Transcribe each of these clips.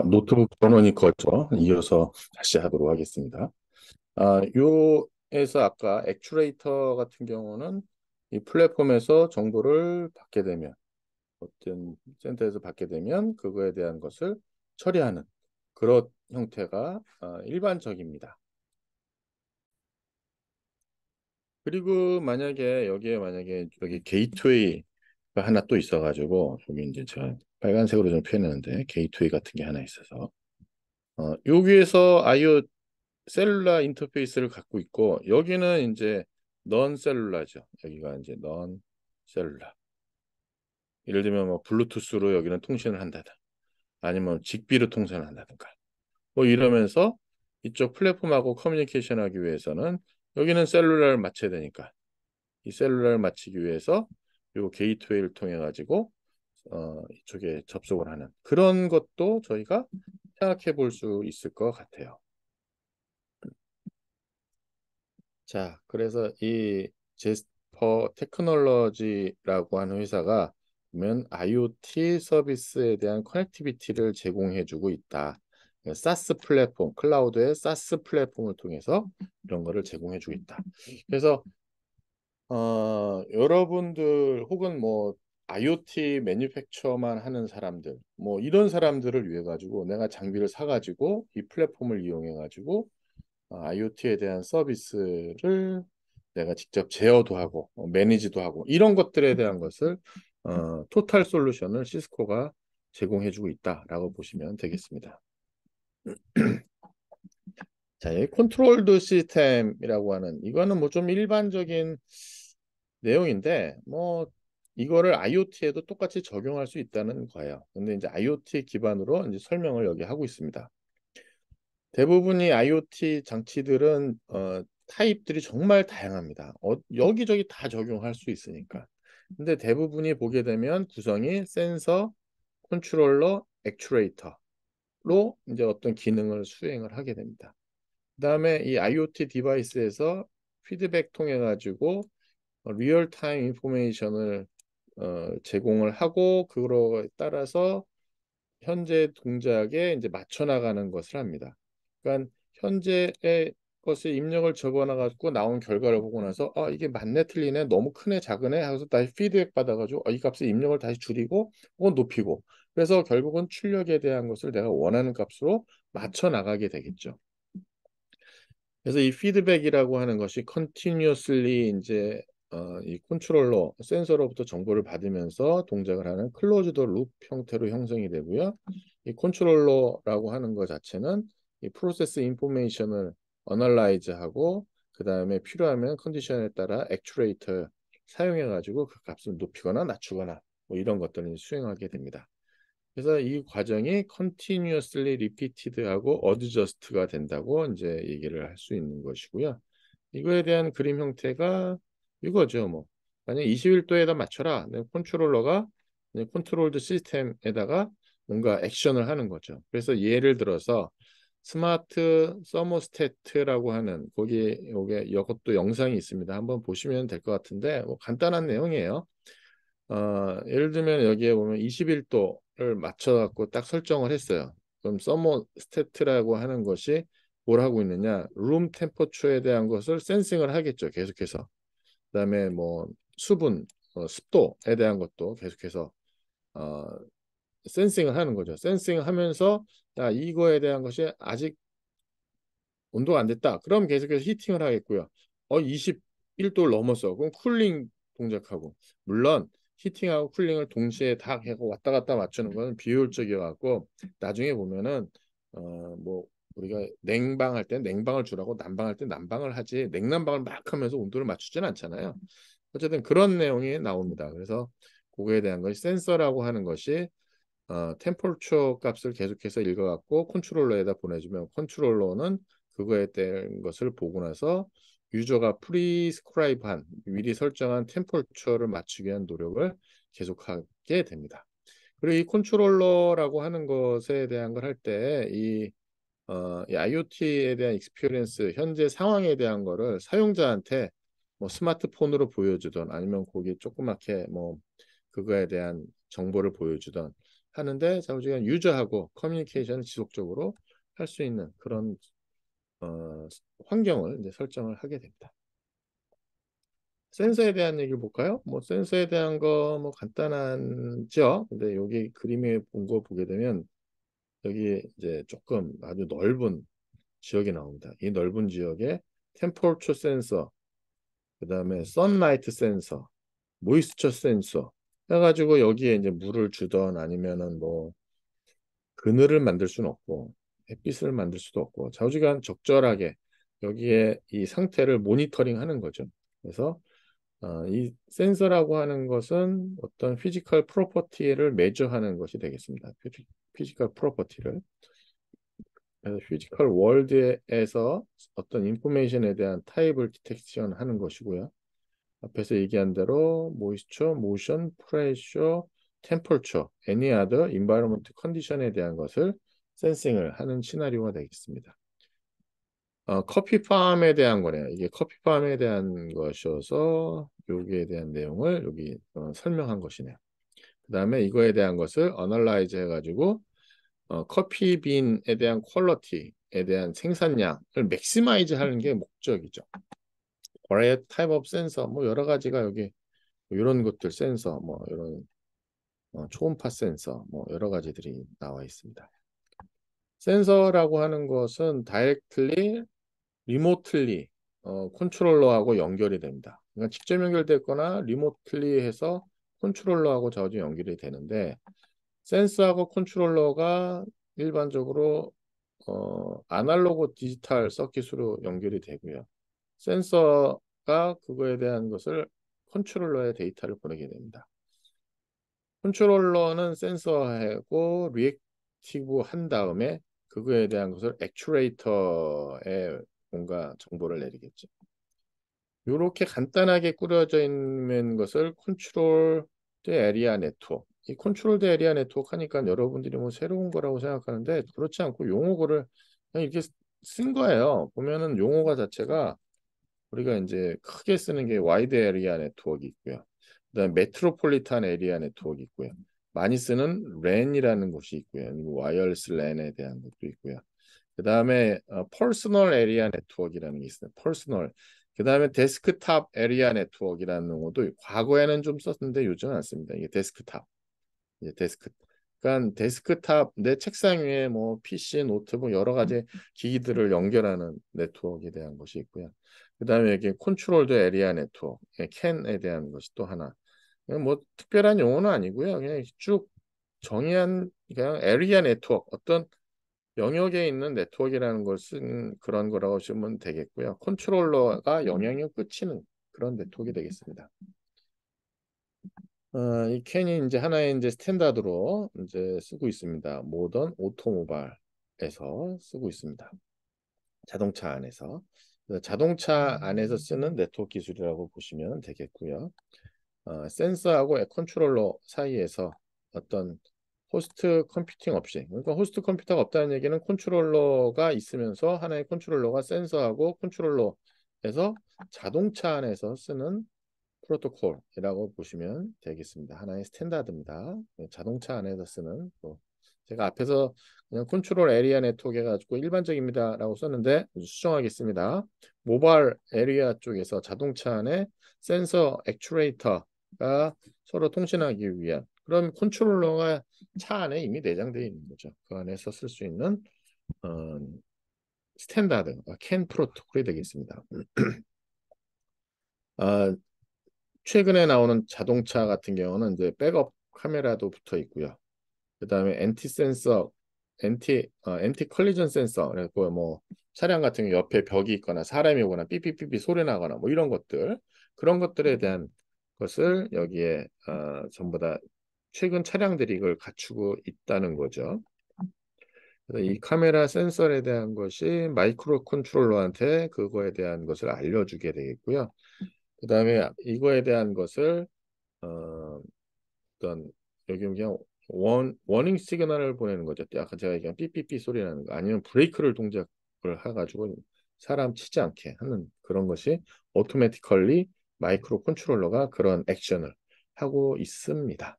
노트북 전원이 거죠. 이어서 다시 하도록 하겠습니다. 요에서 아까 액추레이터 같은 경우는 이 플랫폼에서 정보를 받게 되면 어떤 센터에서 받게 되면 그거에 대한 것을 처리하는 그런 형태가 일반적입니다. 그리고 만약에 여기 게이트웨이가 하나 또 있어가지고 여기 이제 제가 빨간색으로 좀 표현했는데 게이트웨이 같은 게 하나 있어서 여기에서 아이오 셀룰라 인터페이스를 갖고 있고 여기는 이제 넌 셀룰라죠. 여기가 이제 넌 셀룰라. 예를 들면 뭐 블루투스로 여기는 통신을 한다든 아니면 직비로 통신을 한다든가 뭐 이러면서 이쪽 플랫폼하고 커뮤니케이션 하기 위해서는 여기는 셀룰라를 맞춰야 되니까 이 셀룰라를 맞추기 위해서 요 게이트웨이를 통해 가지고 이쪽에 접속을 하는 그런 것도 저희가 생각해 볼 수 있을 것 같아요. 자, 그래서 이 제스퍼 테크놀로지라고 하는 회사가 보면 IoT 서비스에 대한 커넥티비티를 제공해주고 있다. 사스 플랫폼, 클라우드의 사스 플랫폼을 통해서 이런 거를 제공해주고 있다. 그래서 여러분들 혹은 뭐 IoT 매니팩처만 하는 사람들, 뭐 이런 사람들을 위해 가지고 내가 장비를 사가지고 이 플랫폼을 이용해 가지고 IoT에 대한 서비스를 내가 직접 제어도 하고 매니지도 하고 이런 것들에 대한 것을 토탈 솔루션을 시스코가 제공해주고 있다라고 보시면 되겠습니다. 자, 이 컨트롤드 시스템이라고 하는 이거는 뭐 좀 일반적인 내용인데 뭐 이거를 IoT에도 똑같이 적용할 수 있다는 거예요. 근데 이제 IoT 기반으로 이제 설명을 여기 하고 있습니다. 대부분의 IoT 장치들은 타입들이 정말 다양합니다. 여기저기 다 적용할 수 있으니까. 근데 대부분이 보게 되면 구성이 센서, 컨트롤러, 액추레이터로 이제 어떤 기능을 수행을 하게 됩니다. 그다음에 이 IoT 디바이스에서 피드백 통해 가지고 리얼타임 인포메이션을 제공을 하고 그거에 따라서 현재 동작에 이제 맞춰 나가는 것을 합니다. 그러니까 현재의 것을 입력을 적어놔 가지고 나온 결과를 보고 나서 이게 맞네 틀리네 너무 크네 작으네 하고서 다시 피드백 받아가지고 이 값의 입력을 다시 줄이고 혹은 높이고 그래서 결국은 출력에 대한 것을 내가 원하는 값으로 맞춰 나가게 되겠죠. 그래서 이 피드백이라고 하는 것이 컨티뉴어슬리 이제 이 컨트롤러 센서로부터 정보를 받으면서 동작을 하는 클로즈드 룹 형태로 형성이 되고요. 이 컨트롤러라고 하는 것 자체는 이 프로세스 인포메이션을 어널라이즈하고 그 다음에 필요하면 컨디션에 따라 액추레이터 사용해 가지고 그 값을 높이거나 낮추거나 뭐 이런 것들을 수행하게 됩니다. 그래서 이 과정이 continuously repeated하고 adjust가 된다고 이제 얘기를 할 수 있는 것이고요. 이거에 대한 그림 형태가 이거죠. 뭐 만약 21도에다 맞춰라. 컨트롤러가 컨트롤드 시스템에다가 뭔가 액션을 하는 거죠. 그래서 예를 들어서 스마트 서모스태트라고 하는 거기 요게 이것도 영상이 있습니다. 한번 보시면 될 것 같은데 뭐 간단한 내용이에요. 예를 들면 여기에 보면 21도를 맞춰 갖고 딱 설정을 했어요. 그럼 서머스태트라고 하는 것이 뭘 하고 있느냐? 룸 템퍼처에 대한 것을 센싱을 하겠죠. 계속해서. 그다음에 뭐 수분, 습도에 대한 것도 계속해서 어, 센싱을 하는 거죠. 센싱을 하면서 야, 이거에 대한 것이 아직 온도가 안 됐다. 그럼 계속해서 히팅을 하겠고요. 21도를 넘었어. 그럼 쿨링 동작하고. 물론 히팅하고 쿨링을 동시에 다 하고 왔다 갔다 맞추는 거는 비효율적이어 갖고 나중에 보면은 뭐 우리가 냉방할 때 냉방을 주라고 난방할 때 난방을 하지 냉난방을 막 하면서 온도를 맞추진 않잖아요. 어쨌든 그런 내용이 나옵니다. 그래서 그거에 대한 것이 센서라고 하는 것이 템퍼처 값을 계속해서 읽어갖고 컨트롤러에다 보내주면 컨트롤러는 그거에 대한 것을 보고 나서 유저가 프리스크라이브한 미리 설정한 템퍼처를 맞추기 위한 노력을 계속하게 됩니다. 그리고 이 컨트롤러라고 하는 것에 대한 걸 할 때 이 IoT에 대한 익스피리언스 현재 상황에 대한 거를 사용자한테 뭐 스마트폰으로 보여주던 아니면 거기 조그맣게 뭐 그거에 대한 정보를 보여주던 하는데 우리가 유저하고 커뮤니케이션을 지속적으로 할 수 있는 그런 환경을 이제 설정을 하게 됩니다. 센서에 대한 얘기를 볼까요? 뭐 센서에 대한 거 뭐 간단하죠. 근데 여기 그림에 본 거 보게 되면 여기 이제 조금 아주 넓은 지역이 나옵니다. 이 넓은 지역에 템퍼처 센서, 그다음에 선라이트 센서, 모이스처 센서 해가지고 여기에 이제 물을 주던 아니면은 뭐 그늘을 만들 수는 없고 햇빛을 만들 수도 없고 좌우지간 적절하게 여기에 이 상태를 모니터링 하는 거죠. 그래서 이 센서라고 하는 것은 어떤 피지컬 프로퍼티를 매저하는 것이 되겠습니다. 피지컬 프로퍼티를. 그래서 피지컬 월드에서 어떤 인포메이션에 대한 타입을 디텍션 하는 것이고요. 앞에서 얘기한 대로 모이스처, 모션, 프레셔, 템퍼처, any other environment 컨디션에 대한 것을 센싱을 하는 시나리오가 되겠습니다. 커피팜에 대한 거네요. 이게 커피팜에 대한 것이어서 여기에 대한 내용을 여기 설명한 것이네요. 그 다음에 이거에 대한 것을 어널라이즈 해가지고 커피빈에 대한 퀄리티에 대한 생산량을 맥시마이즈 하는 게 목적이죠. variety type of sensor 뭐 여러 가지가 여기 이런 것들 센서 뭐 이런 초음파 센서 뭐 여러 가지들이 나와 있습니다. 센서라고 하는 것은 directly, remotely 컨트롤러하고 연결이 됩니다. 그러니까 직접 연결됐거나 리모틀리 해서 컨트롤러하고 자주 연결이 되는데 센서하고 컨트롤러가 일반적으로 아날로그 디지털 서킷으로 연결이 되고요. 센서가 그거에 대한 것을 컨트롤러의 데이터를 보내게 됩니다. 컨트롤러는 센서하고 리액티브 한 다음에 그거에 대한 것을 액추레이터에 뭔가 정보를 내리겠죠. 이렇게 간단하게 꾸려져 있는 것을 컨트롤 드 에리아 네트워크. 이 컨트롤 드 에리아 네트워크 하니까 여러분들이 뭐 새로운 거라고 생각하는데 그렇지 않고 용어를 그냥 이렇게 쓴 거예요. 보면은 용어가 자체가 우리가 이제 크게 쓰는 게 와이드 에리아 네트워크 있고요. 그다음에 메트로폴리탄 에리아 네트워크 있고요. 많이 쓰는 랜이라는 것이 있고요. 와이어리스 랜에 대한 것도 있고요. 그다음에 퍼스널 에리아 네트워크라는 게 있어요. 퍼스널. 그다음에 데스크탑 에리아 네트워크라는 용어도 과거에는 좀 썼는데 요즘은 안 씁니다. 이게 데스크탑. 이제 그러니까 데스크탑 내 책상 위에 뭐 PC, 노트북 여러 가지 기기들을 연결하는 네트워크에 대한 것이 있고요. 그다음에 이게 컨트롤드 에리아 네트워크, 캔에 대한 것이 또 하나. 뭐 특별한 용어는 아니고요. 그냥 쭉 정의한 그냥 에리아 네트워크 어떤 영역에 있는 네트워크라는 걸 쓴 그런 거라고 보시면 되겠고요. 컨트롤러가 영향을 끼치는 그런 네트워크가 되겠습니다. 이 캔이 이제 하나의 이제 스탠다드로 이제 쓰고 있습니다. 모던 오토모바일에서 쓰고 있습니다. 자동차 안에서. 자동차 안에서 쓰는 네트워크 기술이라고 보시면 되겠고요. 센서하고 컨트롤러 사이에서 어떤 호스트 컴퓨팅 없이, 그러니까 호스트 컴퓨터가 없다는 얘기는 컨트롤러가 있으면서 하나의 컨트롤러가 센서하고 컨트롤러에서 자동차 안에서 쓰는 프로토콜이라고 보시면 되겠습니다. 하나의 스탠다드입니다. 자동차 안에서 쓰는 제가 앞에서 그냥 컨트롤 에리아 네트워크 해가지고 일반적입니다라고 썼는데 수정하겠습니다. 모바일 에리아 쪽에서 자동차 안에 센서 액추레이터가 서로 통신하기 위한 그런 컨트롤러가 차 안에 이미 내장되어 있는 거죠. 그 안에서 쓸 수 있는 어, 스탠다드 캔 프로토콜이 되겠습니다. 아, 최근에 나오는 자동차 같은 경우는 이제 백업 카메라도 붙어 있고요. 그다음에 엔티 센서, 엔티 컬리전 센서, 그리고 뭐 차량 같은 경우 옆에 벽이 있거나 사람이 오거나 삐삐삐삐 소리 나거나 뭐 이런 것들 그런 것들에 대한 것을 여기에 전부 다 최근 차량들이 이걸 갖추고 있다는 거죠. 그래서 이 카메라 센서에 대한 것이 마이크로 컨트롤러한테 그거에 대한 것을 알려주게 되겠고요. 그다음에 이거에 대한 것을 어떤 여기 그냥 워닝 시그널을 보내는 거죠. 아까 제가 얘기한 삐삐삐 소리 나는 거 아니면 브레이크를 동작을 해가지고 사람 치지 않게 하는 그런 것이 오토매티컬리 마이크로 컨트롤러가 그런 액션을 하고 있습니다.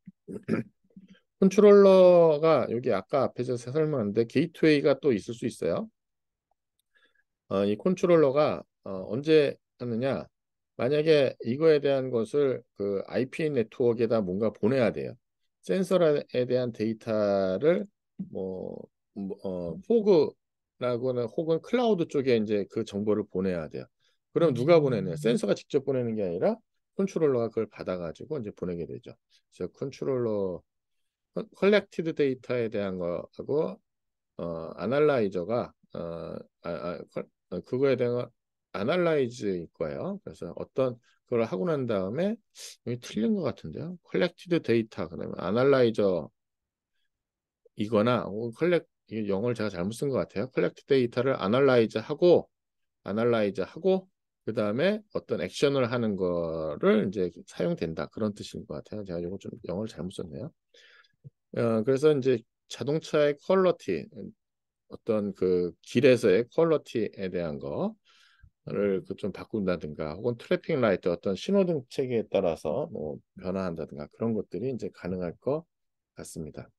컨트롤러가 여기 아까 앞에서 설명했는데 게이트웨이가 또 있을 수 있어요. 이 컨트롤러가 언제 하느냐? 만약에 이거에 대한 것을 그 IP 네트워크에다 뭔가 보내야 돼요. 센서에 대한 데이터를 뭐, 포그라고는 혹은 클라우드 쪽에 이제 그 정보를 보내야 돼요. 그럼 누가 보내냐? 센서가 직접 보내는 게 아니라 컨트롤러가 그걸 받아가지고 이제 보내게 되죠. 그래서 컨트롤러 컬렉티드 데이터에 대한 거하고 아날라이저가 그거에 대한 아날라이즈일 거예요. 그래서 어떤 그걸 하고 난 다음에 여기 틀린 것 같은데요. 컬렉티드 데이터 그다음에 아날라이저 이거나 혹은 이 영어를 제가 잘못 쓴 것 같아요. 컬렉티드 데이터를 아날라이즈 하고 그다음에 어떤 액션을 하는 거를 이제 사용된다. 그런 뜻인 것 같아요. 제가 이거 좀 영어를 잘못 썼네요. 그래서 이제 자동차의 퀄러티 어떤 그 길에서의 퀄러티에 대한 거를 그 좀 바꾼다든가 혹은 트래픽 라이트 어떤 신호등 체계에 따라서 뭐 변화한다든가 그런 것들이 이제 가능할 것 같습니다.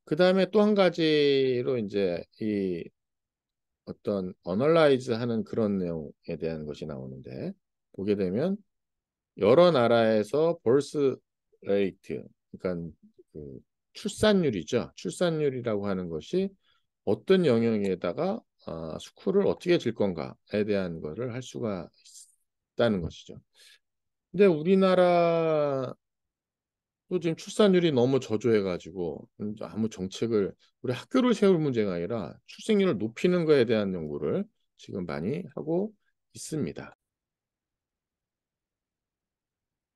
그 다음에 또 한 가지로 이제 이 어떤 어널라이즈 하는 그런 내용에 대한 것이 나오는데 보게 되면 여러 나라에서 birth rate 그러니까 그 출산율이죠. 출산율이라고 하는 것이 어떤 영역에다가 스쿨을 어떻게 질 건가에 대한 거를 할 수가 있다는 것이죠. 근데 우리나라도 지금 출산율이 너무 저조해가지고 아무 정책을 우리 학교를 세울 문제가 아니라 출생률을 높이는 거에 대한 연구를 지금 많이 하고 있습니다.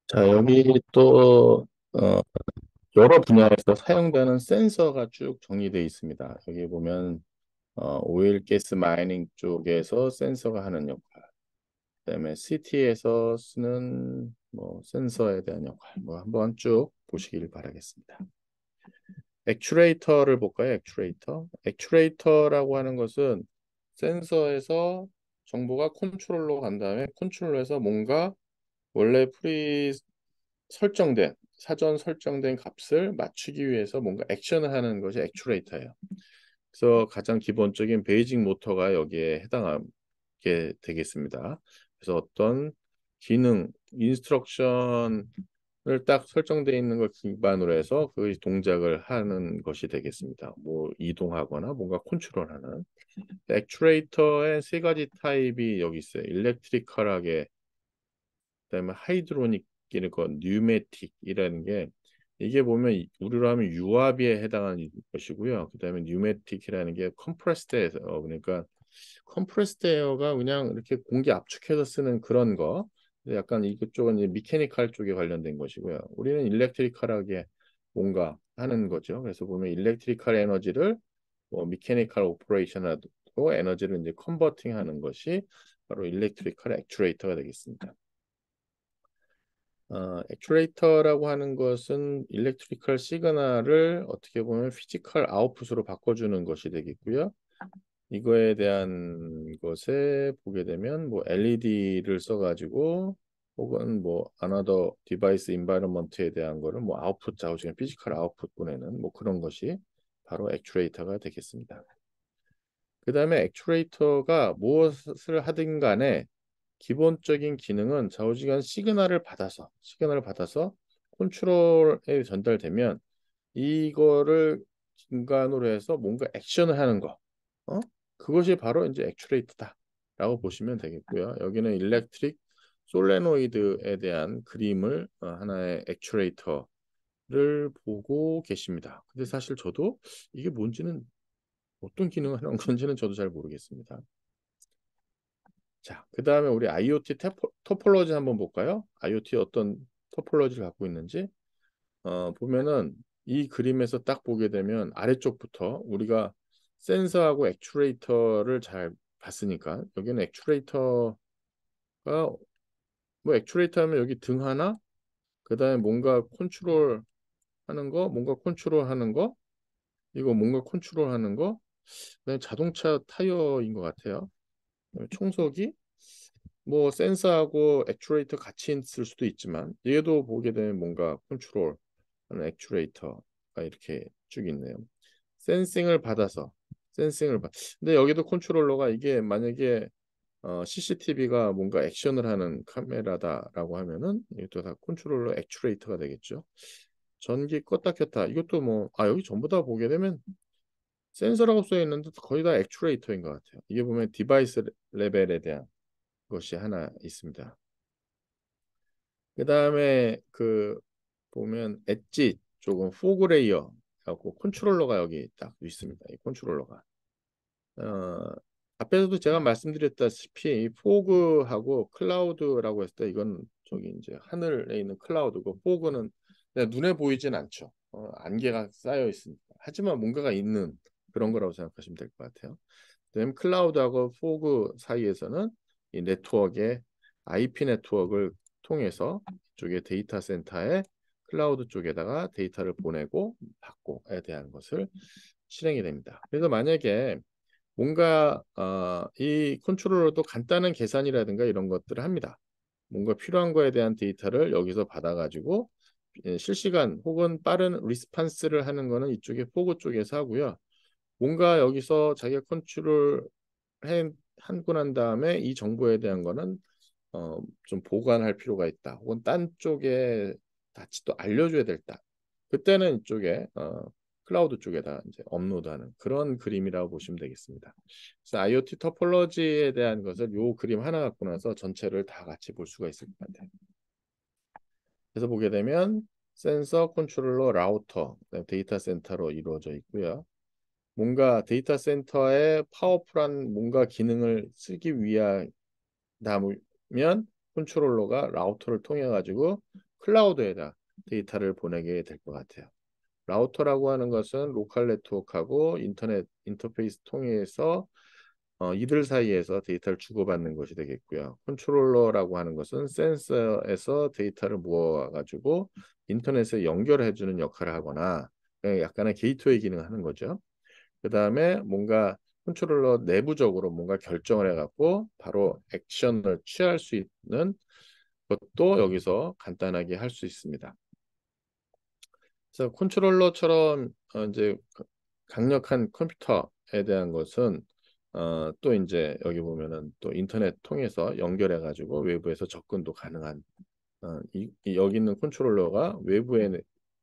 자, 여기 또 여러 분야에서 사용되는 센서가 쭉 정리되어 있습니다. 여기 보면 오일 가스 마이닝 쪽에서 센서가 하는 역할, 그다음에 CT에서 쓰는 뭐 센서에 대한 역할, 뭐 한번 쭉 보시길 바라겠습니다. 액추레이터를 볼까요? 액추레이터라고 하는 것은 센서에서 정보가 컨트롤러로 간 다음에 컨트롤러에서 뭔가 원래 사전 설정된 값을 맞추기 위해서 뭔가 액션을 하는 것이 액추레이터예요. 그래서 가장 기본적인 베이직 모터가 여기에 해당하게 되겠습니다. 그래서 어떤 기능, 인스트럭션을 딱 설정되어 있는 걸 기반으로 해서 그 동작을 하는 것이 되겠습니다. 뭐 이동하거나 뭔가 컨트롤하는. 액추레이터의 세 가지 타입이 여기 있어요. 일렉트리컬하게, 그다음에 하이드로닉이고 뉴매틱이라는 게 이게 보면 우리로 하면 유압에 해당하는 것이고요. 그다음에 뉴매틱이라는 게 컴프레스드 에어 그러니까 컴프레스드 에어가 그냥 이렇게 공기 압축해서 쓰는 그런 거. 약간 이쪽은 이제 미케니컬 쪽에 관련된 것이고요. 우리는 일렉트리컬하게 뭔가 하는 거죠. 그래서 보면 일렉트리컬 에너지를 뭐 미케니컬 오퍼레이션하고 에너지를 이제 컨버팅 하는 것이 바로 일렉트리컬 액추레이터가 되겠습니다. 액추레이터라고 하는 것은 일렉트리컬 시그널을 어떻게 보면 피지컬 아웃풋으로 바꿔주는 것이 되겠고요. 이거에 대한 것에 보게 되면 뭐 LED를 써가지고 혹은 뭐 another device environment에 대한 거를 뭐 아웃풋 좌우지간 피지컬 아웃풋 보내는 뭐 그런 것이 바로 액추레이터가 되겠습니다. 그 다음에 액추레이터가 무엇을 하든 간에 기본적인 기능은 좌우지간 시그널을 받아서 컨트롤에 전달되면 이거를 중간으로 해서 뭔가 액션을 하는 거, 어? 그것이 바로 이제 액추레이터다라고 보시면 되겠고요. 여기는 일렉트릭 솔레노이드에 대한 그림을 하나의 액추레이터를 보고 계십니다. 근데 사실 저도 이게 뭔지는 어떤 기능을 하는 건지는 저도 잘 모르겠습니다. 자, 그 다음에 우리 IoT 토폴로지 한번 볼까요? IoT 어떤 토폴로지를 갖고 있는지 보면은 이 그림에서 딱 보게 되면 아래쪽부터 우리가 센서하고 액추레이터를 잘 봤으니까 여기는 액추레이터가 뭐 액추레이터 하면 여기 등 하나 그 다음에 뭔가 컨트롤 하는 거 뭔가 컨트롤 하는 거 이거 뭔가 컨트롤 하는 거 그다음에 자동차 타이어인 것 같아요. 그다음에 청소기 뭐 센서하고 액추레이터 같이 있을 수도 있지만 얘도 보게 되면 뭔가 컨트롤 하는 액추레이터가 이렇게 쭉 있네요. 센싱을 받아서 센싱을 받. 근데 여기도 컨트롤러가 이게 만약에 CCTV가 뭔가 액션을 하는 카메라다라고 하면은 이것도 다 컨트롤러 액추레이터가 되겠죠. 전기 껐다 켰다 이것도 뭐 여기 전부 다 보게 되면 센서라고 써 있는데 거의 다 액추레이터인 것 같아요. 이게 보면 디바이스 레벨에 대한 것이 하나 있습니다. 그 다음에 그 보면 엣지 쪽은 포그 레이어 하고 컨트롤러가 여기 딱 있습니다. 이 컨트롤러가 어, 앞에서도 제가 말씀드렸다시피 이 포그하고 클라우드라고 했을 때 이건 저기 이제 하늘에 있는 클라우드고 포그는 그냥 눈에 보이진 않죠. 안개가 쌓여 있으니까. 하지만 뭔가가 있는 그런 거라고 생각하시면 될 것 같아요. 그다음에 클라우드하고 포그 사이에서는 이 네트워크의 IP 네트워크를 통해서 이쪽에 데이터 센터에 클라우드 쪽에다가 데이터를 보내고 받고에 대한 것을 실행이 됩니다. 그래서 만약에 뭔가 이 컨트롤러도 간단한 계산이라든가 이런 것들을 합니다. 뭔가 필요한 거에 대한 데이터를 여기서 받아가지고 실시간 혹은 빠른 리스판스를 하는 거는 이쪽에 포그 쪽에서 하고요. 뭔가 여기서 자기가 컨트롤 하고 난 다음에 이 정보에 대한 거는 좀 보관할 필요가 있다. 혹은 딴 쪽에 같이 또 알려줘야 될다. 그때는 이쪽에 클라우드 쪽에다 이제 업로드하는 그런 그림이라고 보시면 되겠습니다. 그래서 IoT 토폴로지에 대한 것을 요 그림 하나 갖고 나서 전체를 다 같이 볼 수가 있을 것 같아요. 그래서 보게 되면 센서, 컨트롤러, 라우터, 데이터 센터로 이루어져 있고요. 뭔가 데이터 센터에 파워풀한 뭔가 기능을 쓰기 위한 다음면 컨트롤러가 라우터를 통해 가지고 클라우드에다 데이터를 보내게 될 것 같아요. 라우터라고 하는 것은 로컬 네트워크하고 인터넷 인터페이스 통해서 이들 사이에서 데이터를 주고받는 것이 되겠고요. 컨트롤러라고 하는 것은 센서에서 데이터를 모아가지고 인터넷에 연결해주는 역할을 하거나 약간의 게이트웨이 기능을 하는 거죠. 그 다음에 뭔가 컨트롤러 내부적으로 뭔가 결정을 해갖고 바로 액션을 취할 수 있는 것도 여기서 간단하게 할 수 있습니다. 그래서 컨트롤러처럼 이제 강력한 컴퓨터에 대한 것은 또 이제 여기 보면은 또 인터넷 통해서 연결해 가지고 외부에서 접근도 가능한 여기 있는 컨트롤러가 외부에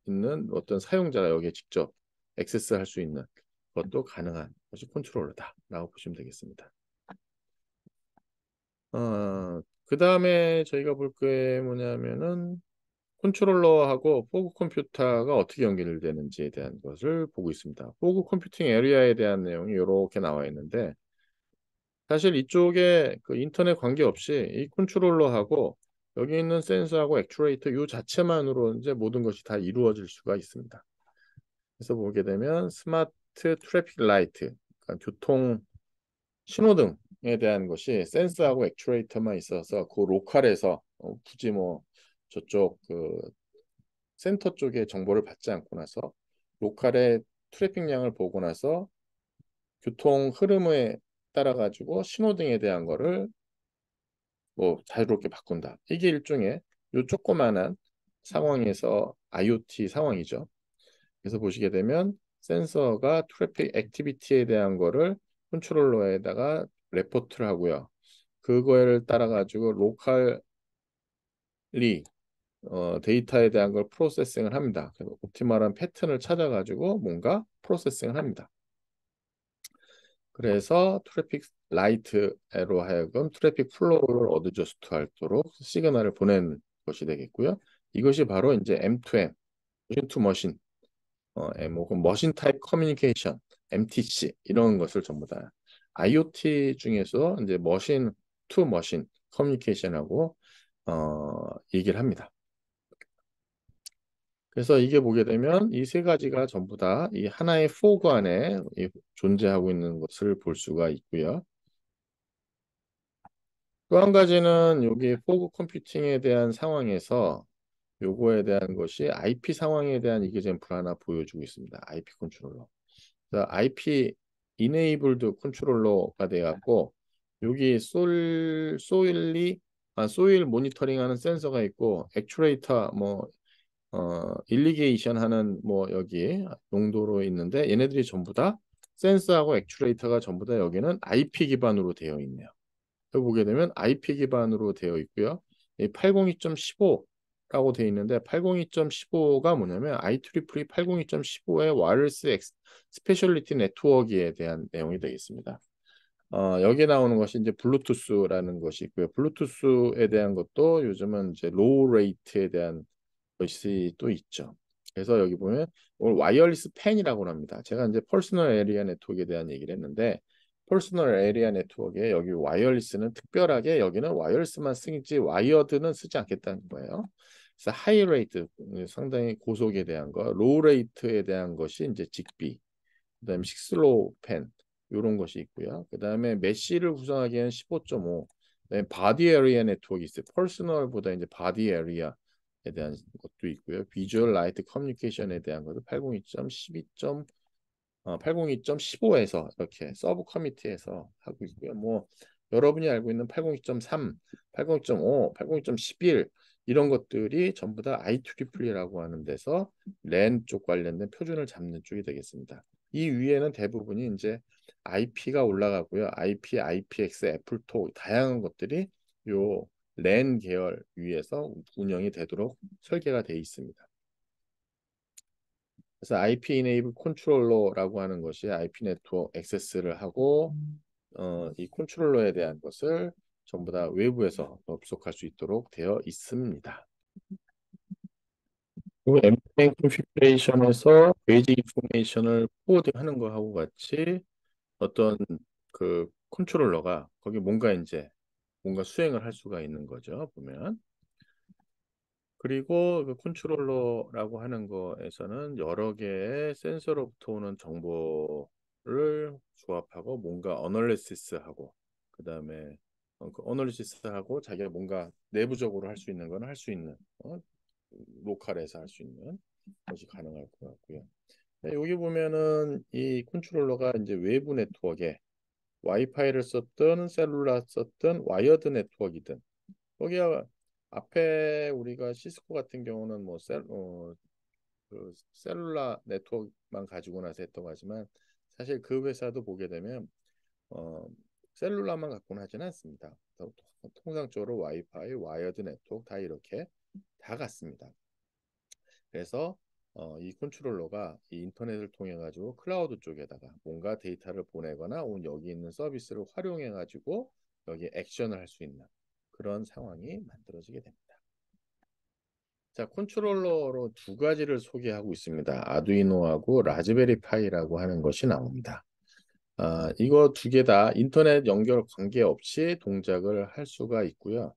있는 어떤 사용자가 여기에 직접 액세스할 수 있는 것도 가능한 것이 컨트롤러다라고 보시면 되겠습니다. 그 다음에 저희가 볼 게 뭐냐면은 컨트롤러하고 포그 컴퓨터가 어떻게 연결되는지에 대한 것을 보고 있습니다. 포그 컴퓨팅 에리아에 대한 내용이 이렇게 나와 있는데 사실 이쪽에 그 인터넷 관계없이 이 컨트롤러하고 여기 있는 센서하고 액추레이터 이 자체만으로 이제 모든 것이 다 이루어질 수가 있습니다. 그래서 보게 되면 스마트 트래픽 라이트, 그러니까 교통 신호등에 대한 것이 센서하고 액추레이터만 있어서 그 로컬에서 굳이 뭐 저쪽 그 센터 쪽에 정보를 받지 않고 나서 로컬의 트래픽량을 보고 나서 교통 흐름에 따라 가지고 신호등에 대한 거를 뭐 자유롭게 바꾼다. 이게 일종의 요 조그만한 상황에서 IoT 상황이죠. 그래서 보시게 되면 센서가 트래픽 액티비티에 대한 거를 컨트롤러에다가 레포트를 하고요. 그거를 따라 가지고 로컬리 데이터에 대한 걸 프로세싱을 합니다. 그래서 옵티멀한 패턴을 찾아가지고 뭔가 프로세싱을 합니다. 그래서 트래픽 라이트로 하여금 트래픽 플로우를 어드저스트하도록 시그널을 보낸 것이 되겠고요. 이것이 바로 이제 M2M, 머신 투 머신, 혹은 머신 타입 커뮤니케이션, MTC 이런 것을 전부 다 IoT 중에서 이제 머신 투 머신 커뮤니케이션하고 얘기를 합니다. 그래서 이게 보게 되면 이 세 가지가 전부 다 이 하나의 포그 안에 존재하고 있는 것을 볼 수가 있고요. 또 한 가지는 여기 포그 컴퓨팅에 대한 상황에서 요거에 대한 것이 IP 상황에 대한 이그젬플 하나 보여주고 있습니다. IP 컨트롤러. 그래서 IP 이네이블드 컨트롤러가 돼 갖고 여기 소일 모니터링하는 센서가 있고 액추레이터 뭐 일리게이션 하는 뭐 여기 용도로 있는데 얘네들이 전부 다 센서하고 액추레이터가 전부 다 여기는 IP 기반으로 되어 있네요. 여기 보게 되면 IP 기반으로 되어 있고요. 이 802.15라고 되어 있는데 802.15가 뭐냐면 IEEE 802.15의 와이어리스 스페셜리티 네트워크에 대한 내용이 되겠습니다. 여기에 나오는 것이 이제 블루투스라는 것이 있고요. 블루투스에 대한 것도 요즘은 이제 로우 레이트에 대한 것이 또 있죠. 그래서 여기 보면 오늘 와이어리스 팬이라고 합니다. 제가 이제 퍼스널 에리아 네트워크에 대한 얘기를 했는데 퍼스널 에리아 네트워크에 여기 와이어리스는 특별하게 여기는 와이어리스만 쓰지 와이어드는 쓰지 않겠다는 거예요. 그래서 하이 레이트 상당히 고속에 대한 거, 로우 레이트에 대한 것이 이제 직비, 그다음에 식슬로우 펜 이런 것이 있고요. 그다음에 메쉬를 구성하기에는 15.5. 그다음에 바디 에리아 네트워크 있어요. 퍼스널보다 이제 바디 에리아에 대한 것도 있고요. 비주얼 라이트 커뮤니케이션에 대한 것도 802.12. 802.15에서 이렇게 서브 커미티에서 하고 있고요. 뭐 여러분이 알고 있는 802.3, 802.5, 802.11 이런 것들이 전부 다 IEEE라고 하는 데서 랜 쪽 관련된 표준을 잡는 쪽이 되겠습니다. 이 위에는 대부분이 이제 IP가 올라가고요. IP, IPX, 애플톡 다양한 것들이 요 랜 계열 위에서 운영이 되도록 설계가 되어 있습니다. 그래서 IP Enable Controller라고 하는 것이 IP 네트워크 액세스를 하고 이 컨트롤러에 대한 것을 전부 다 외부에서 접속할 수 있도록 되어 있습니다. 그리고 엠베딩 컨피그레이션에서 베이직 인포메이션을 포워딩하는 거하고 같이 어떤 그 컨트롤러가 거기 뭔가 수행을 할 수가 있는 거죠. 보면. 그리고 그 컨트롤러라고 하는 거에서는 여러 개의 센서로부터 오는 정보를 조합하고 뭔가 어널리시스하고 그다음에 그 어널리시스하고 자기가 뭔가 내부적으로 할 수 있는 건 할 수 있는 로컬에서 할 수 있는 것이 가능할 것 같고요. 네, 여기 보면은 이 컨트롤러가 이제 외부 네트워크에 와이파이를 썼든 셀룰라 썼든 와이어드 네트워크이든 거기가 앞에 우리가 시스코 같은 경우는 뭐 그 셀룰라 네트워크만 가지고 나서 했던 거지만 사실 그 회사도 보게 되면 어, 셀룰라만 갖고는 하지는 않습니다. 통상적으로 와이파이, 와이어드 네트워크 다 이렇게 다 같습니다. 그래서 이 컨트롤러가 이 인터넷을 통해 가지고 클라우드 쪽에다가 뭔가 데이터를 보내거나 여기 있는 서비스를 활용해 가지고 여기 액션을 할 수 있는 그런 상황이 만들어지게 됩니다. 자, 컨트롤러로 두 가지를 소개하고 있습니다. 아두이노하고 라즈베리 파이라고 하는 것이 나옵니다. 이거 두 개 다 인터넷 연결 관계없이 동작을 할 수가 있고요.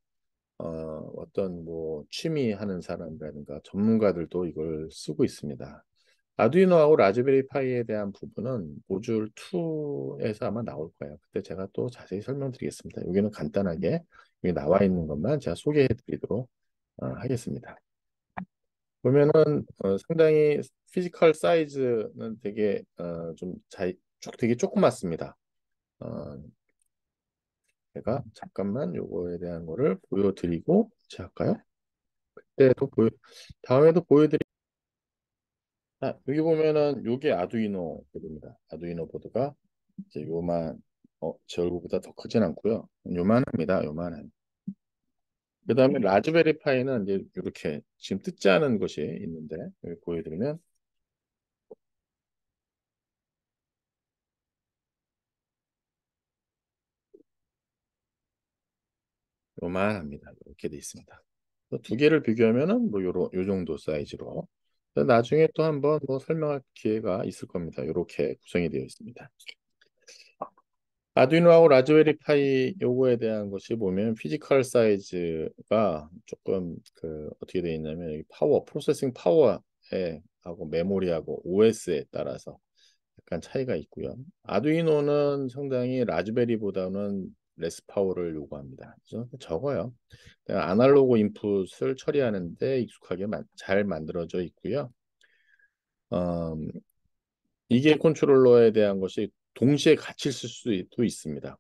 어떤 뭐 취미 하는 사람이라든가 전문가들도 이걸 쓰고 있습니다. 아두이노하고 라즈베리 파이에 대한 부분은 모듈 2에서 아마 나올 거예요. 그때 제가 또 자세히 설명드리겠습니다. 여기는 간단하게 여기 나와 있는 것만 제가 소개해 드리도록 하겠습니다. 보면은 상당히 피지컬 사이즈는 되게 쭉 되게 조그맣습니다. 어, 제가 잠깐만 요거에 대한 거를 보여드리고 할까요? 그때도 다음에도 보여드리. 여기 보면은 요게 아두이노 보드입니다. 아두이노 보드가 이제 제 얼굴보다 더 크진 않고요. 요만합니다. 요만한. 그 다음에 라즈베리 파이는 이제 이렇게 지금 뜯지 않은 것이 있는데 여기 보여드리면 요만합니다. 이렇게 돼 있습니다. 두 개를 비교하면은 뭐 요 정도 사이즈로 나중에 또 한번 뭐 설명할 기회가 있을 겁니다. 이렇게 구성이 되어 있습니다. 아두이노하고 라즈베리 파이 요거에 대한 것이 보면 피지컬 사이즈가 조금 그 어떻게 되어 있냐면 여기 프로세싱 파워에 하고 메모리하고 OS에 따라서 약간 차이가 있고요. 아두이노는 상당히 라즈베리보다는 레스 파워를 요구합니다. 그래서 적어요. 아날로그 인풋을 처리하는데 익숙하게 잘 만들어져 있고요. 음, 이게 컨트롤러에 대한 것이 동시에 같이 쓸 수도 있습니다.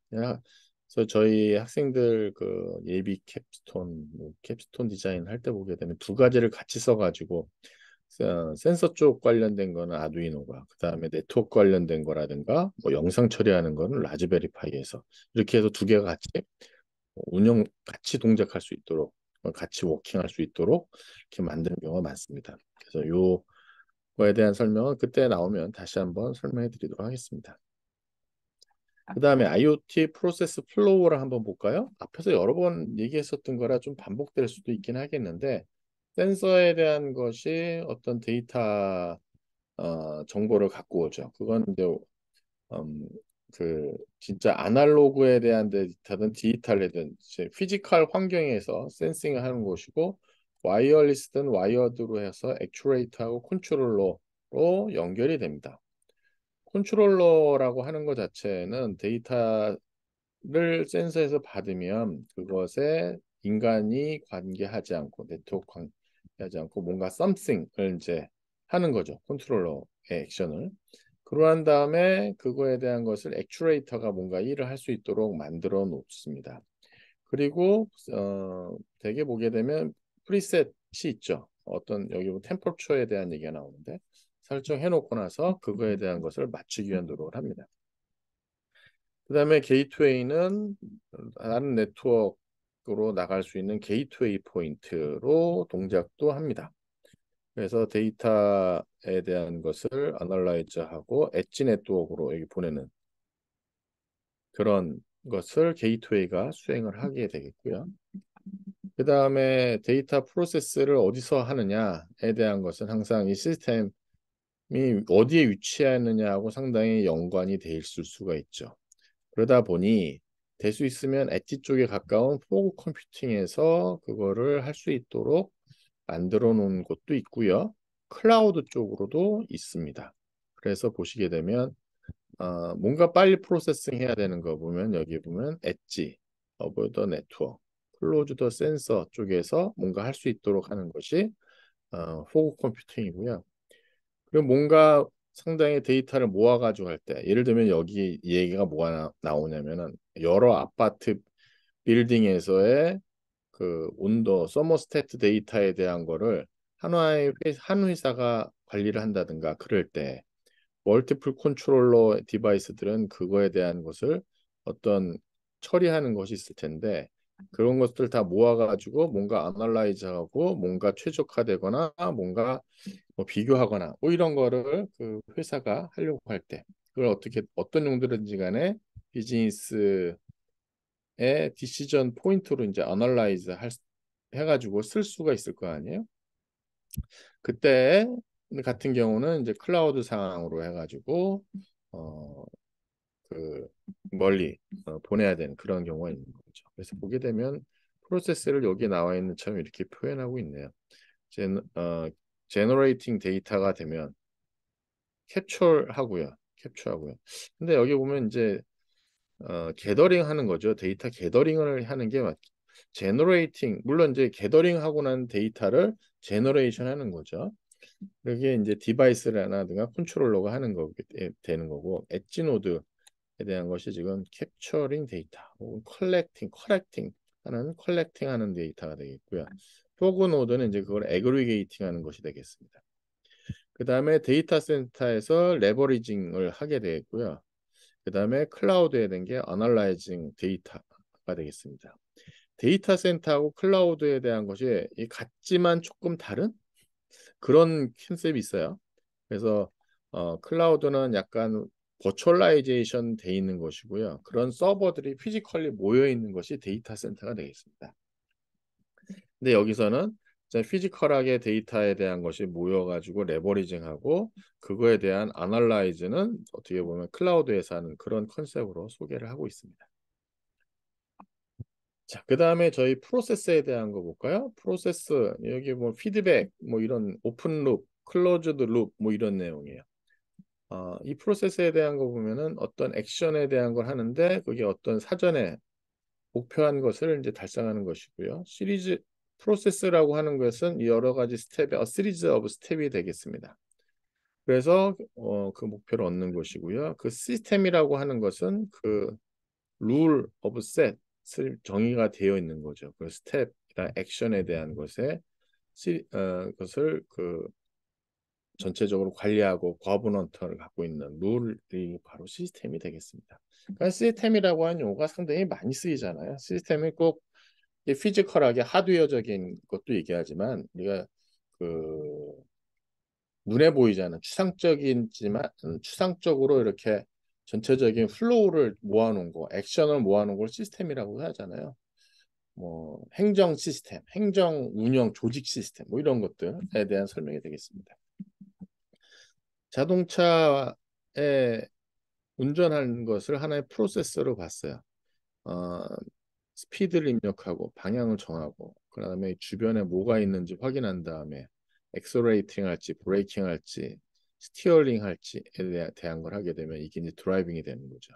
그래서 저희 학생들 그 예비 캡스톤, 뭐 캡스톤 디자인 할 때 보게 되면 두 가지를 같이 써가지고 센서 쪽 관련된 거는 아두이노가, 그 다음에 네트워크 관련된 거라든가 뭐 영상 처리하는 거는 라즈베리 파이에서 이렇게 해서 두 개가 같이 운영 같이 동작할 수 있도록 같이 워킹할 수 있도록 이렇게 만드는 경우가 많습니다. 그래서 요거에 대한 설명은 그때 나오면 다시 한번 설명해 드리도록 하겠습니다. 그 다음에 IoT 프로세스 플로우를 한번 볼까요? 앞에서 여러 번 얘기했었던 거라 좀 반복될 수도 있긴 하겠는데 센서에 대한 것이 어떤 데이터 정보를 갖고 오죠. 그건 이제 음, 그 진짜 아날로그에 대한 데이터든 디지털이든 이제 피지컬 환경에서 센싱을 하는 것이고 와이어리스든 와이어드로 해서 액추에이터하고 컨트롤러로 연결이 됩니다. 컨트롤러라고 하는 것 자체는 데이터를 센서에서 받으면 그것에 인간이 관계하지 않고 네트워크 관계하지 않고 뭔가 something을 이제 하는 거죠. 컨트롤러의 액션을. 그러한 다음에 그거에 대한 것을 액추레이터가 뭔가 일을 할 수 있도록 만들어 놓습니다. 그리고 대개 보게 되면 프리셋이 있죠. 어떤 여기 뭐 템퍼처에 대한 얘기가 나오는데 설정해 놓고 나서 그거에 대한 것을 맞추기 위한 노력을 합니다. 그다음에 게이트웨이는 다른 네트워크로 나갈 수 있는 게이트웨이 포인트로 동작도 합니다. 그래서 데이터에 대한 것을 어널라이즈하고 엣지 네트워크로 여기 보내는 그런 것을 게이트웨이가 수행을 하게 되겠고요. 그 다음에 데이터 프로세스를 어디서 하느냐에 대한 것은 항상 이 시스템이 어디에 위치하느냐하고 상당히 연관이 돼 있을 수가 있죠. 그러다 보니 될 수 있으면 엣지 쪽에 가까운 포그 컴퓨팅에서 그거를 할 수 있도록 만들어 놓은 곳도 있고요. 클라우드 쪽으로도 있습니다. 그래서 보시게 되면 뭔가 빨리 프로세싱 해야 되는 거 보면 여기 보면 엣지, 어버 더 네트워크, 클로즈 더 센서 쪽에서 뭔가 할 수 있도록 하는 것이 포그 컴퓨팅이고요. 그리고 뭔가 상당히 데이터를 모아가지고 할 때, 예를 들면 여기 이 얘기가 뭐가 나오냐면은 여러 아파트 빌딩에서의 그 온도, 서머스태트 데이터에 대한 거를 한 회사가 관리를 한다든가 그럴 때 멀티플 컨트롤러 디바이스들은 그거에 대한 것을 어떤 처리하는 것이 있을 텐데 그런 것들 다 모아가지고 뭔가 아날라이즈하고 뭔가 최적화되거나 뭔가 뭐 비교하거나 뭐 이런 거를 그 회사가 하려고 할 때 그걸 어떻게 어떤 용도든지 간에 비즈니스의 디시전 포인트로 이제 아날라이즈 해가지고 쓸 수가 있을 거 아니에요? 그때 같은 경우는 이제 클라우드 상황으로 해가지고 어, 그 멀리 보내야 되는 그런 경우가 있는 거죠. 그래서 보게 되면 프로세스를 여기 나와 있는 처럼 이렇게 표현하고 있네요. 젠, 어, 제너레이팅 데이터가 되면 캡처하고요. 근데 여기 보면 이제 게더링 하는 거죠. 데이터 게더링을 하는 게 제너레이팅 물론 이제 게더링 하고 난 데이터를 제너레이션 하는 거죠. 그게 이제 디바이스라든가 컨트롤러가 하는 거 되는 거고 엣지 노드에 대한 것이 지금 캡처링 데이터 혹은 컬렉팅 하는 컬렉팅 하는 데이터가 되겠고요. 포그 노드는 이제 그걸 애그리게이팅 하는 것이 되겠습니다. 그 다음에 데이터 센터에서 레버리징을 하게 되겠고요. 그 다음에 클라우드에 된 게 어널라이징 데이터가 되겠습니다. 데이터 센터하고 클라우드에 대한 것이 같지만 조금 다른 그런 컨셉이 있어요. 그래서 클라우드는 약간 버추얼라이제이션 돼 있는 것이고요. 그런 서버들이 피지컬리 모여 있는 것이 데이터 센터가 되겠습니다. 근데 여기서는 피지컬하게 데이터에 대한 것이 모여가지고 레버리징하고 그거에 대한 아날라이즈는 어떻게 보면 클라우드에서 하는 그런 컨셉으로 소개를 하고 있습니다. 자, 그 다음에 저희 프로세스에 대한 거 볼까요? 프로세스, 여기 뭐 피드백, 뭐 이런 오픈 룹, 클로즈드 룹, 뭐 이런 내용이에요. 이 프로세스에 대한 거 보면은 어떤 액션에 대한 걸 하는데 그게 어떤 사전에 목표한 것을 이제 달성하는 것이고요. 시리즈 프로세스라고 하는 것은 여러 가지 스텝의 시리즈 오브 스텝이 되겠습니다. 그래서 그 목표를 얻는 것이고요. 그 시스템이라고 하는 것은 그 rule of set을 정의가 되어 있는 거죠. 그 스텝이나 액션에 대한 것을 그 전체적으로 관리하고 거버넌트를 갖고 있는 룰이 바로 시스템이 되겠습니다. 그러니까 시스템이라고 하는 용어가 상당히 많이 쓰이잖아요. 시스템이 꼭 피지컬하게 하드웨어적인 것도 얘기하지만 우리가 그 눈에 보이잖아. 추상적이지만 추상적으로 이렇게 전체적인 플로우를 모아놓은 거, 액션을 모아놓은 걸 시스템이라고 하잖아요. 뭐 행정 시스템, 행정 운영 조직 시스템 뭐 이런 것들에 대한 설명이 되겠습니다. 자동차에 운전하는 것을 하나의 프로세서로 봤어요. 어, 스피드를 입력하고 방향을 정하고 그다음에 주변에 뭐가 있는지 확인한 다음에 엑셀레이팅 할지 브레이킹 할지 스티어링 할지에 대한 걸 하게 되면 이게 이제 드라이빙이 되는 거죠.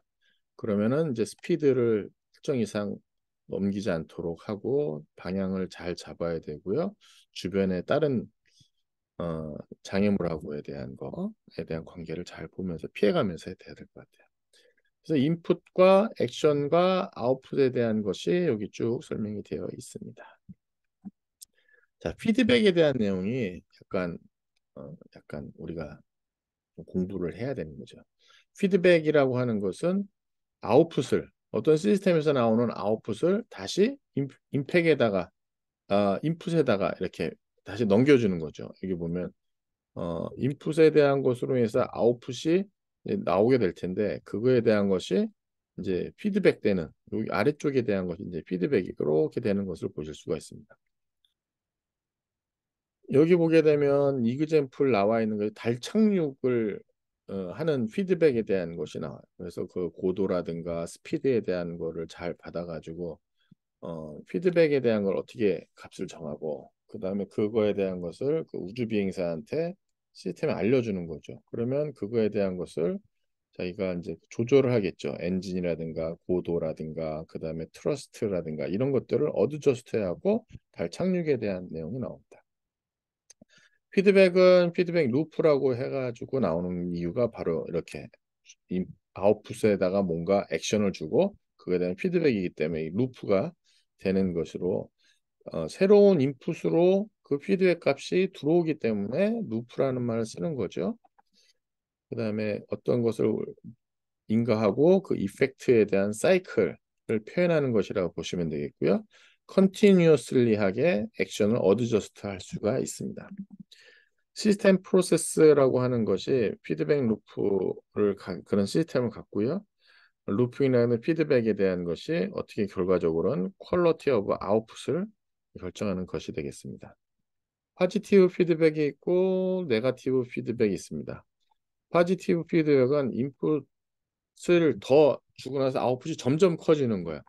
그러면은 이제 스피드를 특정 이상 넘기지 않도록 하고 방향을 잘 잡아야 되고요. 주변에 다른 장애물하고에 대한 거에 대한 관계를 잘 보면서 피해가면서 해야 될 것 같아요. 그래서 인풋과 액션과 아웃풋에 대한 것이 여기 쭉 설명이 되어 있습니다. 자, 피드백에 대한 내용이 약간 우리가 공부를 해야 되는 거죠. 피드백이라고 하는 것은 아웃풋을 어떤 시스템에서 나오는 아웃풋을 다시 임팩에다가 인풋에다가 이렇게 다시 넘겨주는 거죠. 여기 보면 인풋에 대한 것으로 해서 아웃풋이 이제 나오게 될 텐데 그거에 대한 것이 이제 피드백 되는 여기 아래쪽에 대한 것이 이제 피드백이 그렇게 되는 것을 보실 수가 있습니다. 여기 보게 되면 이그젠플 나와 있는 게 달 착륙을 하는 피드백에 대한 것이 나와요. 그래서 그 고도라든가 스피드에 대한 거를 잘 받아가지고 피드백에 대한 걸 어떻게 값을 정하고 그다음에 그거에 대한 것을 그 우주 비행사한테 시스템에 알려주는 거죠. 그러면 그거에 대한 것을 자기가 이제 조절을 하겠죠. 엔진이라든가 고도라든가 그다음에 트러스트라든가 이런 것들을 어드저스트하고 달 착륙에 대한 내용이 나옵니다. 피드백은 피드백 루프라고 해가지고 나오는 이유가 바로 이렇게 아웃풋에다가 뭔가 액션을 주고 그거에 대한 피드백이기 때문에 이 루프가 되는 것으로 새로운 인풋으로 그 피드백 값이 들어오기 때문에 루프라는 말을 쓰는 거죠. 그 다음에 어떤 것을 인가하고 그 이펙트에 대한 사이클을 표현하는 것이라고 보시면 되겠고요. 컨티뉴어슬리하게 액션을 어드저스트 할 수가 있습니다. 시스템 프로세스라고 하는 것이 피드백 루프를 그런 시스템을 갖고요. 루프인하는 피드백에 대한 것이 어떻게 결과적으로는 퀄리티 오브 아웃풋을 결정하는 것이 되겠습니다. 포지티브 피드백이 있고 네거티브 피드백이 있습니다. 포지티브 피드백은 인풋을 더 주고 나서 아웃풋이 점점 커지는 거야.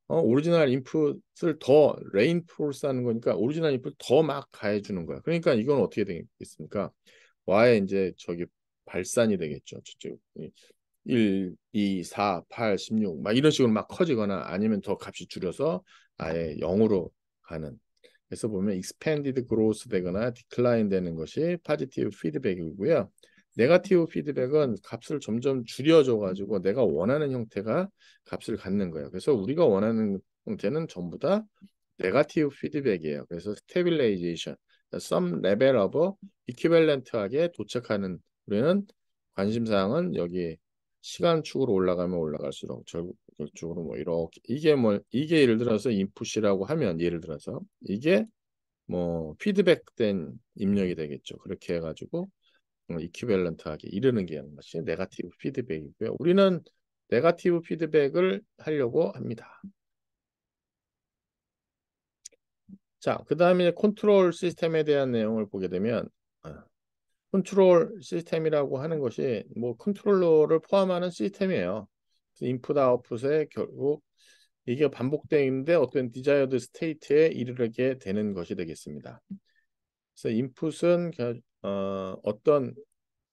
오리지널 인풋을 더 레인포스 하는 거니까 오리지널 인풋 더 막 가해주는 거야. 그러니까 이건 어떻게 되겠습니까? Y의 이제 저기 발산이 되겠죠. 저쪽 1, 2, 4, 8, 16, 막 이런 식으로 막 커지거나 아니면 더 값이 줄여서 아예 0으로 가는. 그래서 보면 expanded growth 되거나 decline 되는 것이 positive feedback이고요. 네거티브 피드백은 값을 점점 줄여줘 가지고 내가 원하는 형태가 값을 갖는 거예요. 그래서 우리가 원하는 형태는 전부 다 네거티브 피드백이에요. 그래서 스테빌라이제이션, some level of equivalent하게 도착하는 우리는 관심 사항은 여기 시간축으로 올라가면 올라갈수록 결국적으로 뭐 이렇게 이게 예를 들어서 인풋이라고 하면 예를 들어서 이게 뭐 피드백된 입력이 되겠죠. 그렇게 해가지고 이퀴밸런트하게 이르는 게 것이 네거티브 피드백이고요. 우리는 네거티브 피드백을 하려고 합니다. 자, 그 다음에 컨트롤 시스템에 대한 내용을 보게 되면 컨트롤 시스템이라고 하는 것이 뭐 컨트롤러를 포함하는 시스템이에요. 인풋 아웃풋에 결국 이게 반복되어 있는데 어떤 디자이어드 스테이트에 이르게 되는 것이 되겠습니다. 그래서 인풋은 어떤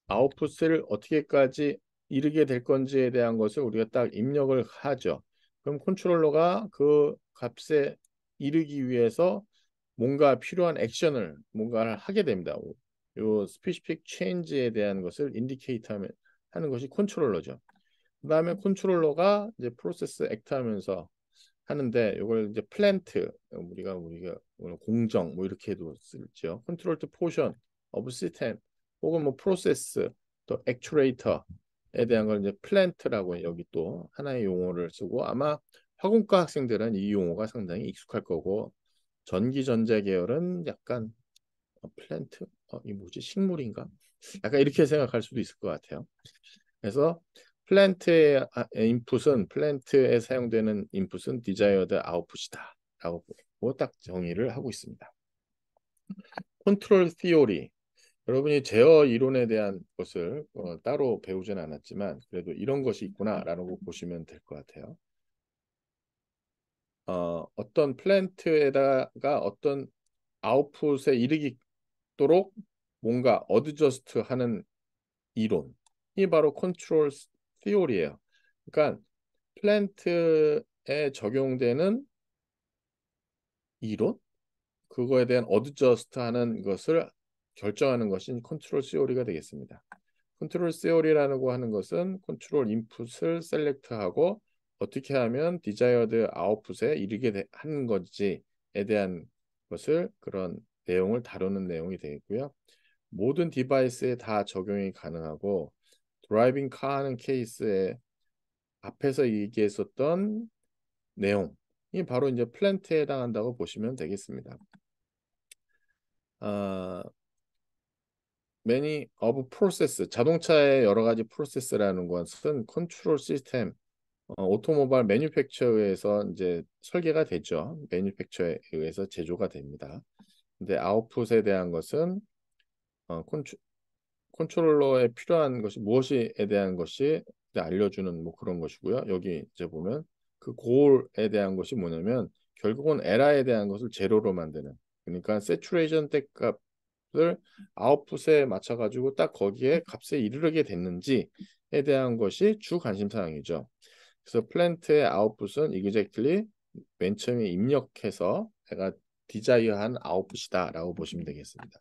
아웃풋을 어떻게까지 이르게 될 건지에 대한 것을 우리가 딱 입력을 하죠. 그럼 컨트롤러가 그 값에 이르기 위해서 뭔가 필요한 액션을 뭔가를 하게 됩니다. 요 스페시픽 체인지에 대한 것을 인디케이트 하는 것이 컨트롤러죠. 그다음에 컨트롤러가 이제 프로세스 액트 하면서 하는데 이걸 이제 플랜트 우리가 오늘 공정 뭐 이렇게도 쓰죠. 컨트롤 투 포션 오브 시스템 혹은 뭐 프로세스 또 액추레이터에 대한 걸 이제 플랜트라고 여기 또 하나의 용어를 쓰고 아마 화공과 학생들은 이 용어가 상당히 익숙할 거고 전기전자 계열은 약간 플랜트 이 뭐지 식물인가? 약간 이렇게 생각할 수도 있을 것 같아요. 그래서 플랜트의 인풋은 플랜트에 사용되는 인풋은 디자이어드 아웃풋이다라고 보고 딱 정의를 하고 있습니다. 컨트롤 티오리 여러분이 제어 이론에 대한 것을 따로 배우진 않았지만 그래도 이런 것이 있구나라고 보시면 될 것 같아요. 어떤 플랜트에다가 어떤 아웃풋에 이르기도록 뭔가 어드저스트 하는 이론. 이 바로 컨트롤 티오리예요. 그러니까 플랜트에 적용되는 이론, 그거에 대한 어드저스트 하는 것을 결정하는 것이 컨트롤 시오리가 되겠습니다. 컨트롤 시오리라고 하는 것은 컨트롤 인풋을 셀렉트하고 어떻게 하면 디자이어드 아웃풋에 이르게 하는 건지에 대한 것을 그런 내용을 다루는 내용이 되겠고요. 모든 디바이스에 다 적용이 가능하고 드라이빙 카 하는 케이스에 앞에서 얘기했었던 내용이 바로 이제 플랜트에 해당한다고 보시면 되겠습니다. 아, many of process 자동차의 여러 가지 프로세스라는 것은 컨트롤 시스템 오토모바일 매뉴팩처에서 이제 설계가 되죠. 매뉴팩처에 의해서 제조가 됩니다. 근데 아웃풋에 대한 것은 어, 컨트롤러에 필요한 것이 무엇에 대한 것이 알려주는 뭐 그런 것이고요. 여기 이제 보면 그 고올에 대한 것이 뭐냐면 결국은 에라에 대한 것을 제로로 만드는 그러니까 세츄레이션 때 값을 아웃풋에 맞춰가지고 딱 거기에 값에 이르게 됐는지에 대한 것이 주 관심 사항이죠. 그래서 플랜트의 아웃풋은 exactly 맨 처음에 입력해서 내가 디자이어한 아웃풋이다라고 보시면 되겠습니다.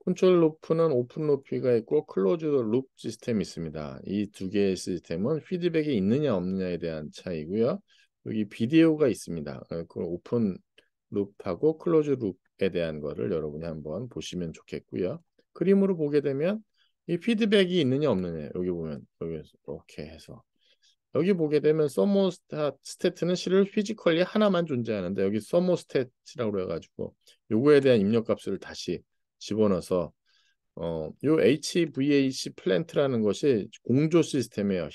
컨트롤 루프는 오픈 루프가 있고 클로즈 루프 시스템이 있습니다. 이 두 개의 시스템은 피드백이 있느냐 없느냐에 대한 차이고요. 여기 비디오가 있습니다. 그 오픈 루프하고 클로즈 루프에 대한 거를 여러분이 한번 보시면 좋겠고요. 그림으로 보게 되면 이 피드백이 있느냐 없느냐 여기 보면 여기 이렇게 해서 여기 보게 되면 서모스태트는 실을 피지컬리 하나만 존재하는데 여기 서모스태트라고 해가지고 요거에 대한 입력값을 다시 집어넣어서 요 HVAC 플랜트라는 것이 공조 시스템이에요.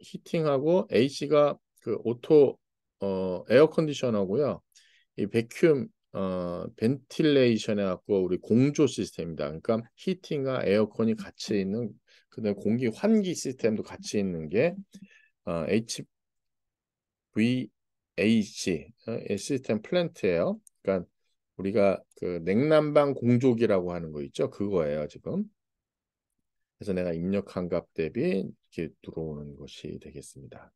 히팅하고 H가 그 오토 에어 컨디셔너고요. 이 베큐um 벤틸레이션 해갖고 우리 공조 시스템입니다. 그러니까 히팅과 에어컨이 같이 있는 그다음에 공기 환기 시스템도 같이 있는 게 HVAC 시스템 플랜트예요. 그러니까 우리가 그 냉난방 공조기라고 하는 거 있죠. 그거예요, 지금. 그래서 내가 입력한 값 대비 이렇게 들어오는 것이 되겠습니다.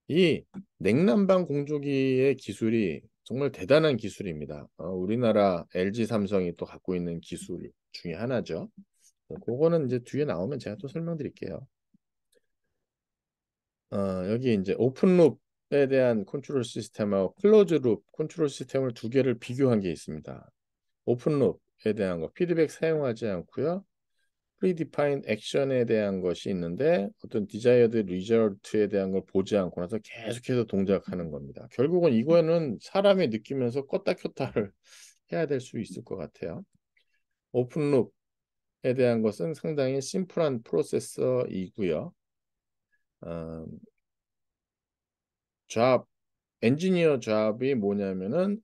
이 냉난방 공조기의 기술이 정말 대단한 기술입니다. 우리나라 LG 삼성이 또 갖고 있는 기술 중에 하나죠. 그거는 이제 뒤에 나오면 제가 또 설명드릴게요. 여기 이제 오픈룹에 대한 컨트롤 시스템하고 클로즈룹 컨트롤 시스템을 두 개를 비교한 게 있습니다. 오픈룹에 대한 거 피드백 사용하지 않고요. 프리디파인 액션에 대한 것이 있는데 어떤 디자이어드 리저트에 대한 걸 보지 않고 나서 계속해서 동작하는 겁니다. 결국은 이거는 사람이 느끼면서 껐다 켰다를 해야 될 수 있을 것 같아요. 오픈룹에 대한 것은 상당히 심플한 프로세서이고요. 어, 잡 엔지니어 잡이 뭐냐면은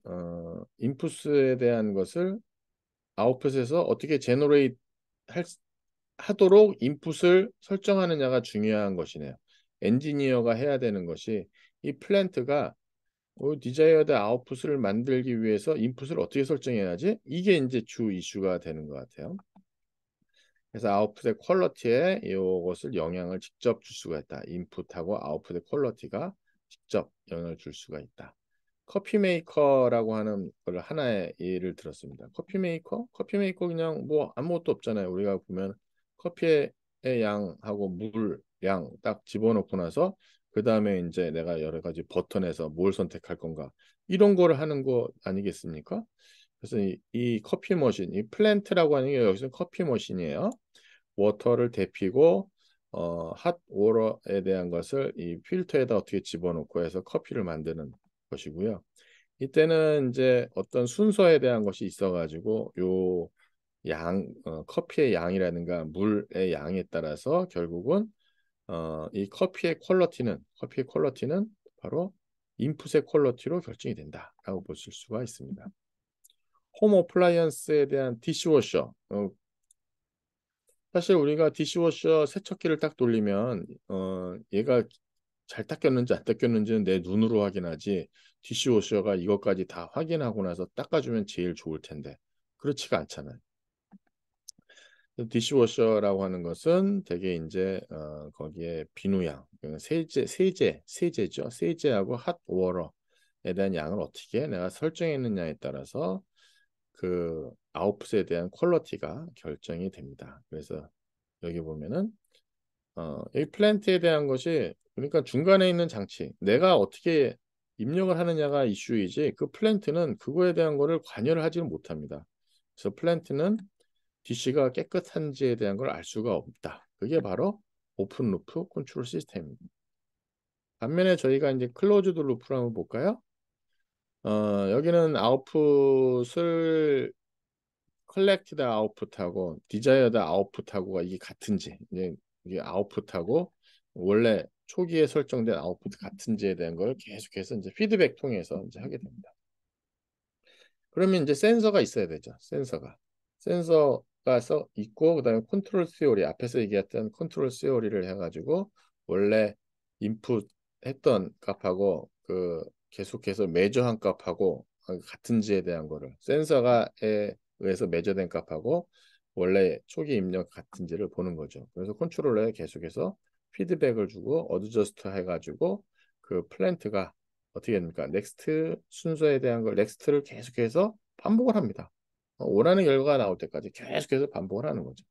인풋에 대한 것을 아웃풋에서 어떻게 제너레이트 하도록 인풋을 설정하느냐가 중요한 것이네요. 엔지니어가 해야 되는 것이 이 플랜트가 디자이어드 아웃풋을 만들기 위해서 인풋을 어떻게 설정해야지? 이게 이제 주 이슈가 되는 것 같아요. 그래서 아웃풋의 퀄리티에 이것을 영향을 직접 줄 수가 있다. 인풋하고 아웃풋의 퀄리티가 직접 영향을 줄 수가 있다. 커피 메이커라고 하는 걸 하나의 예를 들었습니다. 커피 메이커? 커피 메이커 그냥 뭐 아무것도 없잖아요. 우리가 보면 커피에 양하고 물 양 딱 집어넣고 나서 그 다음에 이제 내가 여러 가지 버튼에서 뭘 선택할 건가 이런 거를 하는 거 아니겠습니까? 그래서 이 커피 머신, 이 플랜트라고 하는 게 여기서 커피 머신이에요. 워터를 데피고 핫 워터에 대한 것을 이 필터에다 어떻게 집어넣고 해서 커피를 만드는 것이고요. 이때는 이제 어떤 순서에 대한 것이 있어가지고 요 커피의 양이라든가 물의 양에 따라서 결국은 이 커피의 퀄리티는 바로 인풋의 퀄리티로 결정이 된다라고 보실 수가 있습니다. 홈 어플라이언스에 대한 디시워셔. 사실 우리가 디시워셔 세척기를 딱 돌리면 얘가 잘 닦였는지 안 닦였는지는 내 눈으로 확인하지 디시워셔가 이것까지 다 확인하고 나서 닦아주면 제일 좋을 텐데 그렇지가 않잖아요. 디시워셔라고 하는 것은 대개 이제 거기에 비누양, 세제죠. 세제하고 핫 워러에 대한 양을 어떻게 내가 설정했느냐에 따라서 그 아웃풋에 대한 퀄리티가 결정이 됩니다. 그래서 여기 보면은 이 플랜트에 대한 것이 그러니까 중간에 있는 장치, 내가 어떻게 입력을 하느냐가 이슈이지 그 플랜트는 그거에 대한 거를 관여를 하지는 못합니다. 그래서 플랜트는 DC가 깨끗한지에 대한 걸 알 수가 없다. 그게 바로 오픈 루프 컨트롤 시스템입니다. 반면에 저희가 이제 클로즈드 루프를 한번 볼까요? 여기는 아웃풋을 컬렉티드 아웃풋하고 디자이어드 아웃풋하고가 이게 같은지 이게 아웃풋하고 원래 초기에 설정된 아웃풋 같은지에 대한 걸 계속해서 이제 피드백 통해서 이제 하게 됩니다. 그러면 이제 센서가 있어야 되죠. 센서가 있고 그다음에 컨트롤 시오리 앞에서 얘기했던 컨트롤 시오리를 해가지고 원래 인풋 했던 값하고 그 계속해서 매저한 값하고 같은지에 대한 거를 센서가에 의해서 매저된 값하고 원래 초기 입력 같은지를 보는 거죠. 그래서 컨트롤러에 계속해서 피드백을 주고 어드저스트 해가지고 그 플랜트가 어떻게 됩니까? 넥스트 순서에 대한 걸 넥스트를 계속해서 반복을 합니다. 원하는 결과가 나올 때까지 계속해서 반복을 하는 거죠.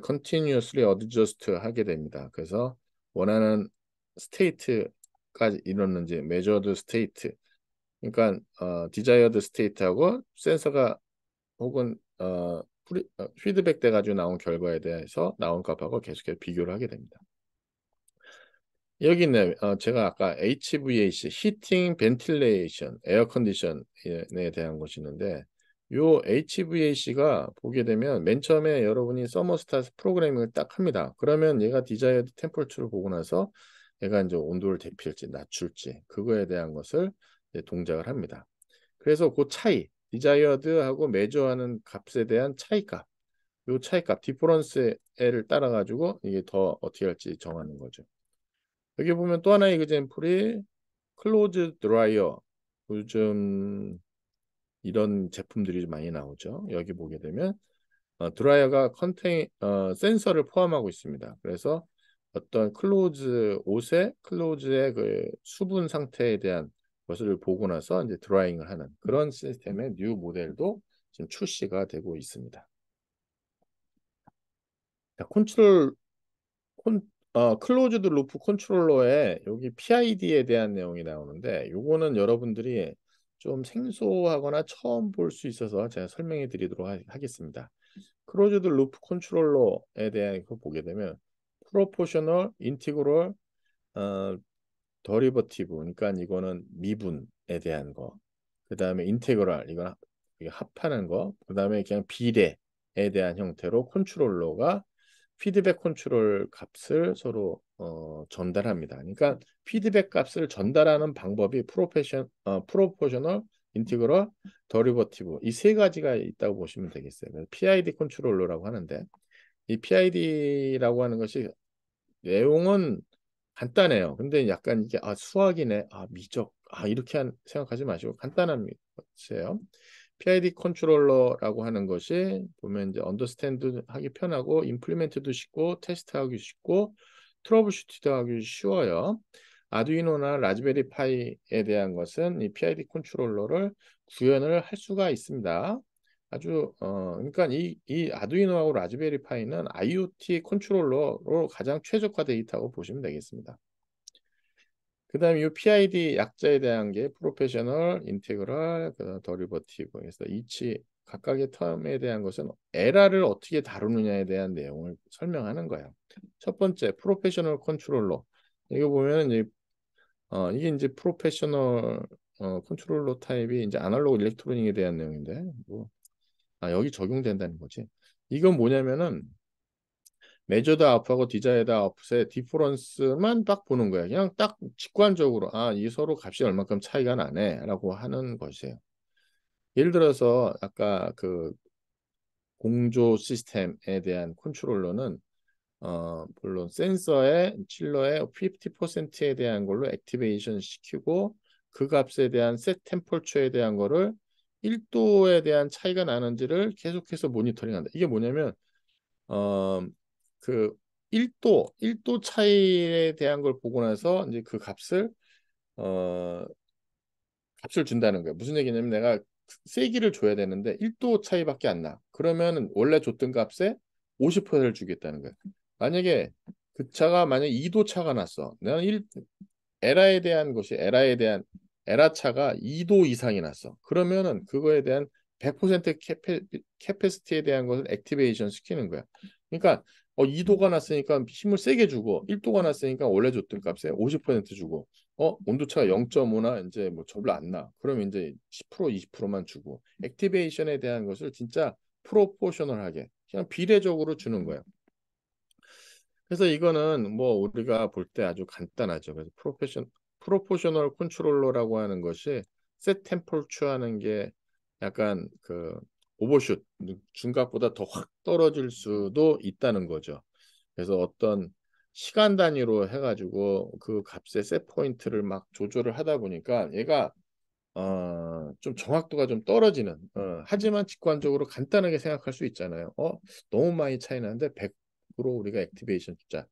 continuously adjust 하게 됩니다. 그래서 원하는 스테이트까지 이뤘는지 measured state 그러니까 desired state하고 센서가 혹은 피드백 돼가지고 나온 결과에 대해서 나온 값하고 계속해서 비교를 하게 됩니다. 여기 있네. 제가 아까 HVAC, 히팅, 벤틸레이션, 에어 컨디션에 대한 것이 있는데 요 HVAC가 보게 되면 맨 처음에 여러분이 서머스ታት 프로그래밍을 딱 합니다. 그러면 얘가 디자이어드 템퍼처를 보고 나서 얘가 이제 온도를 대피할지 낮출지 그거에 대한 것을 이제 동작을 합니다. 그래서 그 차이, 디자이어드하고 매저하는 값에 대한 차이값, 요 차이값, 디퍼런스를 따라 가지고 이게 더 어떻게 할지 정하는 거죠. 여기 보면 또 하나의 example이 클로즈 드라이어. 요즘 이런 제품들이 많이 나오죠. 여기 보게 되면 드라이어가 센서를 포함하고 있습니다. 그래서 어떤 옷의 클로즈의 그 수분 상태에 대한 것을 보고 나서 이제 드라잉을 하는 그런 시스템의 뉴 모델도 지금 출시가 되고 있습니다. 자, 클로즈드 루프 컨트롤러에 여기 PID에 대한 내용이 나오는데 요거는 여러분들이 좀 생소하거나 처음 볼 수 있어서 제가 설명해 드리도록 하겠습니다. 클로즈드 루프 컨트롤러에 대한 거 보게 되면 프로포셔널, 인티그럴, 더리버티브 그러니까 이거는 미분에 대한 거. 그다음에 인테그랄 이건 이게 합하는 거. 그다음에 그냥 비례에 대한 형태로 컨트롤러가 피드백 컨트롤 값을 서로 전달합니다. 그러니까 피드백 값을 전달하는 방법이 프로포셔널, 인티그럴, 더리버티브 이 세 가지가 있다고 보시면 되겠어요. 그래서 PID 컨트롤러라고 하는데 이 PID라고 하는 것이 내용은 간단해요. 근데 약간 이게 수학이네, 미적, 이렇게 생각하지 마시고 간단한 것이에요. PID 컨트롤러라고 하는 것이 보면 이제 언더스탠드 하기 편하고 임플리멘트도 쉽고 테스트하기 쉽고 트러블슈트도 하기 쉬워요. 아두이노나 라즈베리 파이에 대한 것은 이 PID 컨트롤러를 구현을 할 수가 있습니다. 아주 그러니까 이 아두이노하고 라즈베리 파이는 IoT 컨트롤러로 가장 최적화되어 있다고 보시면 되겠습니다. 그다음에 이 PID 약자에 대한 게 프로페셔널, 인테그랄, 그다음 더리버티브. 그래서 이치 각각의 텀에 대한 것은 에라를 어떻게 다루느냐에 대한 내용을 설명하는 거예요. 첫 번째, 프로페셔널 컨트롤러. 이거 보면 이게 이제 프로페셔널 컨트롤러 타입이 이제 아날로그 일렉트로닉에 대한 내용인데 뭐 여기 적용된다는 거지. 이건 뭐냐면은 메저드 아웃하고 디자이어드 아웃의 디퍼런스만 딱 보는 거야. 그냥 딱 직관적으로 이 서로 값이 얼마큼 차이가 나네라고 하는 것이에요. 예를 들어서 아까 그 공조 시스템에 대한 컨트롤러는 물론 센서의 칠러의 50%에 대한 걸로 액티베이션 시키고 그 값에 대한 셋 템퍼처에 대한 거를 1도에 대한 차이가 나는지를 계속해서 모니터링한다. 이게 뭐냐면 어, 그 1도 차이에 대한 걸 보고 나서 이제 그 어, 값을 준다는 거예요. 무슨 얘기냐면 내가 세기를 줘야 되는데 1도 차이밖에 안 나. 그러면 원래 줬던 값에 50%를 주겠다는 거예요. 만약에 그 차가 만약 2도 차가 났어. 내가 에라에 대한 에라 차가 2도 이상이 났어. 그러면은 그거에 대한 100% 캐패시티에 대한 것을 액티베이션 시키는 거야. 그러니까 2도가 났으니까 힘을 세게 주고 1도가 났으니까 원래 줬던 값에 50% 주고 온도차가 0.5나 이제 뭐 별로 안 나. 그럼 이제 10% 20%만 주고 액티베이션에 대한 것을 진짜 프로포셔널하게 그냥 비례적으로 주는 거예요. 그래서 이거는 뭐 우리가 볼 때 아주 간단하죠. 그래서 프로포셔널 컨트롤러라고 하는 것이 셋 템퍼처 하는 게 약간 그 오버슛 중값보다 더 확 떨어질 수도 있다는 거죠. 그래서 어떤 시간 단위로 해가지고 그 값의 셋 포인트를 막 조절을 하다 보니까 얘가 좀 정확도가 좀 떨어지는 하지만 직관적으로 간단하게 생각할 수 있잖아요. 너무 많이 차이 나는데 100% 우리가 액티베이션 주자.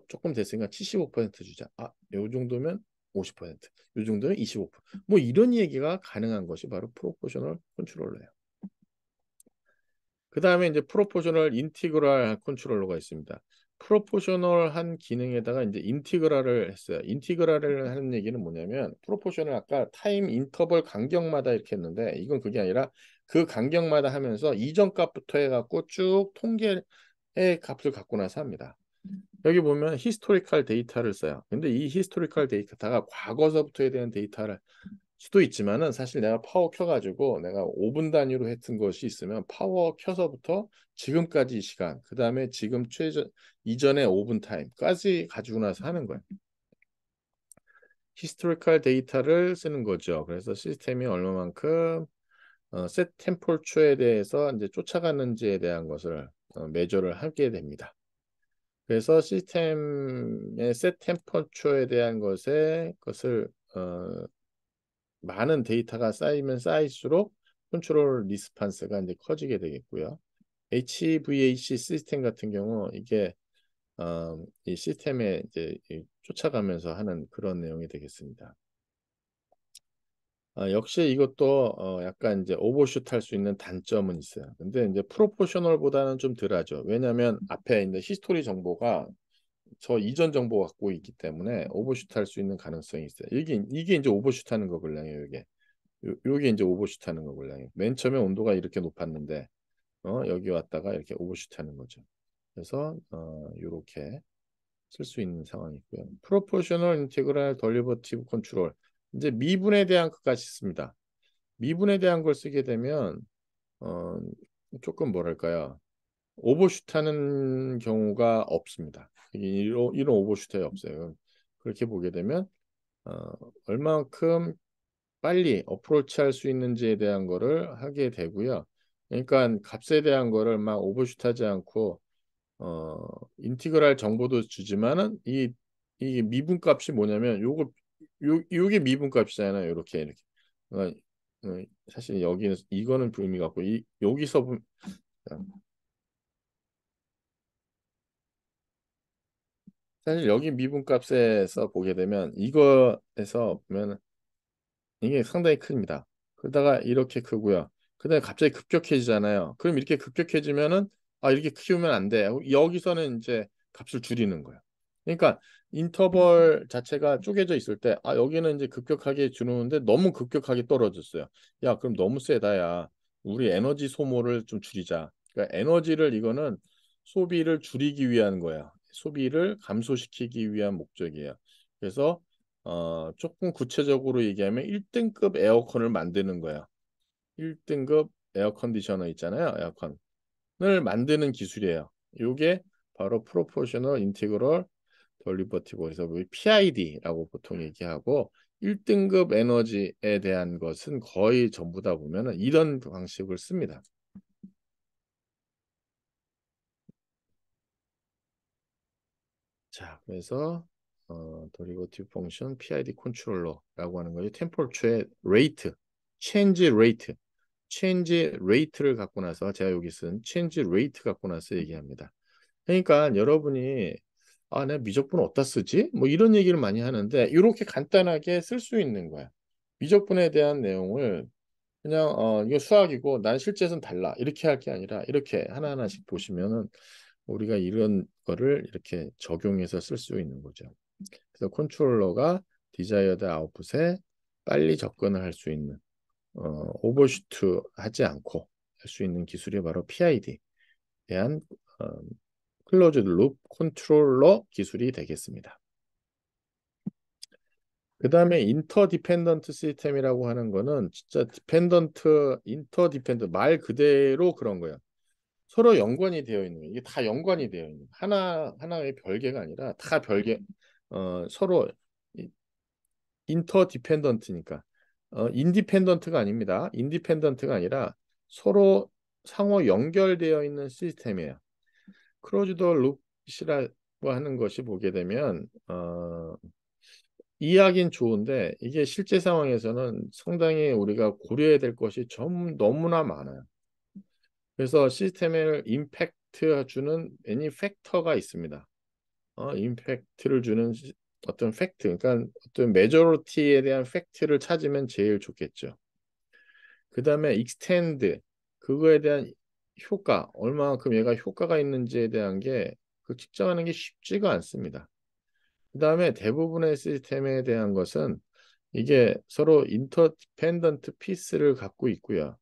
조금 됐으니까 75% 주자. 요 정도면 50%, 요 정도면 25%. 뭐 이런 얘기가 가능한 것이 바로 프로포셔널 컨트롤러예요. 그 다음에 이제 프로포셔널 인티그랄 컨트롤러가 있습니다. 프로포셔널한 기능에다가 이제 인티그랄을 했어요. 인티그랄을 하는 얘기는 뭐냐면 프로포셔널 아까 타임 인터벌 간격마다 이렇게 했는데 이건 그게 아니라 그 간격마다 하면서 이전 값부터 해갖고 쭉 통계의 값을 갖고 나서 합니다. 여기 보면 히스토리컬 데이터를 써요. 근데 이 히스토리컬 데이터가 과거서부터에 대한 데이터를 수도 있지만은 사실 내가 파워 켜가지고 내가 5분 단위로 했던 것이 있으면 파워 켜서부터 지금까지 이 시간, 그 다음에 지금 이전의 5분 타임까지 가지고 나서 하는 거예요. 히스토리컬 데이터를 쓰는 거죠. 그래서 시스템이 얼마만큼 셋 템포처에 대해서 이제 쫓아가는지에 대한 것을 매저를 하게 됩니다. 그래서 시스템의 셋 템퍼처에 대한 것을 많은 데이터가 쌓이면 쌓일수록 컨트롤 리스판스가 이제 커지게 되겠고요. HVAC 시스템 같은 경우 이게 이 시스템에 이제 쫓아가면서 하는 그런 내용이 되겠습니다. 역시 이것도 약간 이제 오버슛 할 수 있는 단점은 있어요. 근데 이제 프로포셔널보다는 좀 덜하죠. 왜냐하면 앞에 이제 히스토리 정보가 저 이전 정보 갖고 있기 때문에 오버슛 할 수 있는 가능성이 있어요. 이게 이제 오버슛 하는 거거든요. 요게 이제 오버슛 하는 거거든요. 맨 처음에 온도가 이렇게 높았는데 여기 왔다가 이렇게 오버슛 하는 거죠. 그래서 요렇게 쓸 수 있는 상황이 있고요. 프로포셔널 인테그랄 덜리버티브 컨트롤 이제 미분에 대한 것까지 있습니다. 미분에 대한 걸 쓰게 되면 어, 조금 뭐랄까요? 오버슛하는 경우가 없습니다. 이런 오버슛이 없어요. 그렇게 보게 되면 어, 얼만큼 빨리 어프로치 할 수 있는지에 대한 거를 하게 되고요. 그러니까 값에 대한 거를 막 오버슛하지 않고 어, 인티그랄 정보도 주지만은 이 미분값이 뭐냐면 요게 미분값이잖아요. 이렇게 어, 사실 여기는 이거는 의미가 없고 여기서 사실 여기 미분값에서 보게 되면 이거에서 보면 이게 상당히 큽니다. 그러다가 이렇게 크고요. 그다음에 갑자기 급격해지잖아요. 그럼 이렇게 급격해지면은 아 이렇게 키우면 안 돼. 여기서는 이제 값을 줄이는 거예요. 그러니까 인터벌 자체가 쪼개져 있을 때 아 여기는 이제 급격하게 주는데 너무 급격하게 떨어졌어요. 야 그럼 너무 세다 야. 우리 에너지 소모를 좀 줄이자. 그러니까 에너지를 이거는 소비를 줄이기 위한 거야. 소비를 감소시키기 위한 목적이에요. 그래서 조금 구체적으로 얘기하면 1등급 에어컨을 만드는 거야. 1등급 에어컨디셔너 있잖아요. 에어컨을 만드는 기술이에요. 이게 바로 프로포셔널 인티그럴 돌리버티브 그래서 PID라고 보통 얘기하고 1등급 에너지에 대한 것은 거의 전부 다 보면은 이런 방식을 씁니다. 자, 그래서 derivative function PID 컨트롤러라고 하는 거죠. 템퍼처의 레이트, 체인지 레이트, 체인지 레이트를 갖고 나서 제가 여기 쓴 체인지 레이트 갖고 나서 얘기합니다. 그러니까 여러분이 아, 내가 미적분 어디다 쓰지? 뭐 이런 얘기를 많이 하는데 이렇게 간단하게 쓸 수 있는 거야. 미적분에 대한 내용을 그냥 이거 수학이고 난 실제에서는 달라 이렇게 할 게 아니라 이렇게 하나하나씩 보시면은 우리가 이런 거를 이렇게 적용해서 쓸 수 있는 거죠. 그래서 컨트롤러가 디자이어드 아웃풋에 빨리 접근을 할 수 있는 오버슈트 하지 않고 할 수 있는 기술이 바로 PID 대한 어, 클로즈드 룹 컨트롤러 기술이 되겠습니다. 그 다음에 인터 디펜던트 시스템이라고 하는 거는 진짜 디펜던트, 인터 디펜던트 말 그대로 그런 거예요. 서로 연관이 되어 있는 거예요. 이게 다 연관이 되어 있는 거예요. 하나의 별개가 아니라 다 별개 서로 인터 디펜던트니까 인디펜던트가 아닙니다. 인디펜던트가 아니라 서로 상호 연결되어 있는 시스템이에요. 크로즈드 룹이라고 하는 것이 보게 되면 이해하긴 좋은데 이게 실제 상황에서는 상당히 우리가 고려해야 될 것이 좀 너무나 많아요. 그래서 시스템을 임팩트 주는 애니 팩터가 있습니다. 임팩트를 주는 어떤 팩트, 그러니까 어떤 메저리티에 대한 팩트를 찾으면 제일 좋겠죠. 그 다음에 익스텐드, 그거에 대한 효과, 얼마만큼 얘가 효과가 있는지에 대한 게 그 측정하는 게 쉽지가 않습니다. 그 다음에 대부분의 시스템에 대한 것은 이게 서로 인터디펜던트 피스를 갖고 있고요.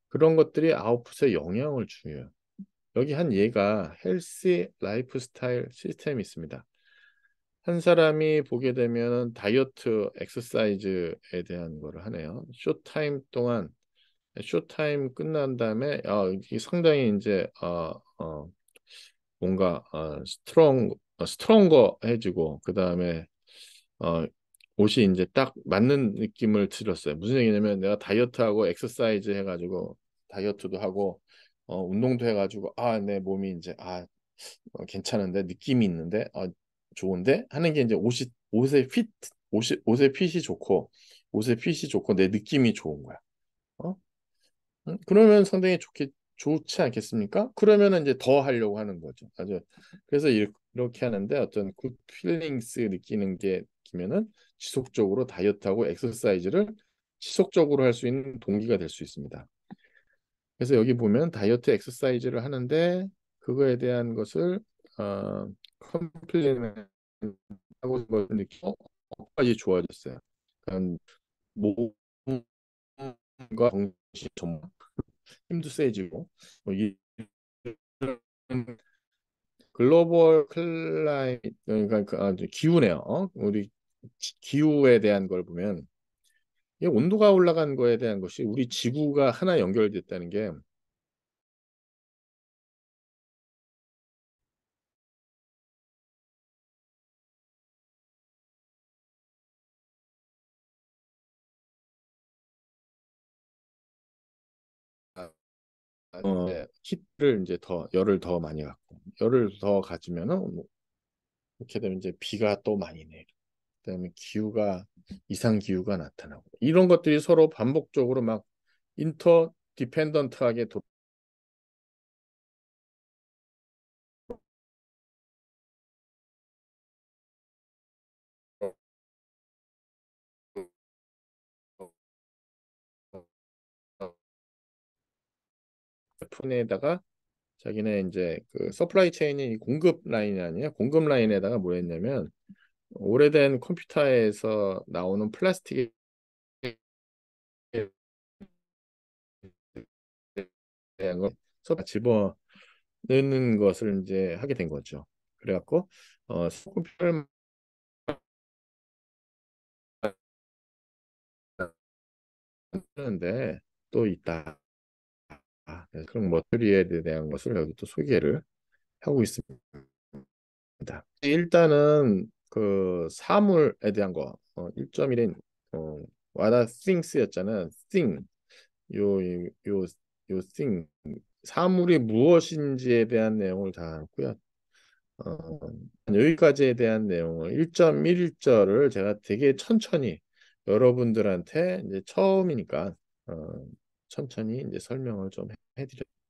그런 것들이 아웃풋에 영향을 줘요. 여기 한 예가 헬스 라이프 스타일 시스템이 있습니다. 한 사람이 보게 되면 다이어트 엑서사이즈에 대한 거를 하네요. 쇼타임 동안 쇼타임 끝난 다음에 이게 상당히 이제 뭔가 스트롱거해지고 그 다음에 어, 옷이 이제 딱 맞는 느낌을 들었어요. 무슨 얘기냐면 내가 다이어트하고 엑서사이즈 해가지고 다이어트도 하고 운동도 해가지고 내 몸이 이제 괜찮은데 느낌이 있는데 좋은데 하는 게 이제 옷의 핏이 좋고 옷의 핏이 좋고 내 느낌이 좋은 거야. 어? 그러면 상당히 좋지 않겠습니까? 그러면은 이제 더 하려고 하는 거죠. 아주 그래서 이렇게 하는데 어떤 굿 필링스 느끼는 게 기면은 지속적으로 다이어트하고 엑서사이즈를 지속적으로 할 수 있는 동기가 될 수 있습니다. 그래서 여기 보면 다이어트 엑서사이즈를 하는데 그거에 대한 것을 컴플레인을 하고 느끼고 까지 좋아졌어요. 그러니까 몸과 정신 좀 힘도 세지고 이 글로벌 클라이밋 그러니까 기후네요. 우리 기후에 대한 걸 보면 이 온도가 올라간 거에 대한 것이 우리 지구가 하나 연결됐다는 게 히트를 이제 더 열을 더 많이 갖고 열을 더 가지면은 뭐 이렇게 되면 이제 비가 또 많이 내리고 그다음에 기후가 이상 기후가 나타나고 이런 것들이 서로 반복적으로 막 인터 디펜던트하게 폰에다가 자기네 이제 그 서플라이 체인이 공급 라인이 아니야. 공급 라인에다가 뭐 했냐면 오래된 컴퓨터에서 나오는 플라스틱에 대한 거 집어 넣는 것을 이제 하게 된 거죠. 그래갖고 컴퓨터를 만드는데 또 있다. 그런 머티리얼에 대한 것을 여기 또 소개를 하고 있습니다. 일단은 그 사물에 대한 거 1.1인 what are things였잖아. thing 요 thing 사물이 무엇인지에 대한 내용을 다뤘고요. 어, 여기까지에 대한 내용을 1.1절을 제가 되게 천천히 여러분들한테 이제 처음이니까 어, 천천히 이제 설명을 좀 해드렸습니다.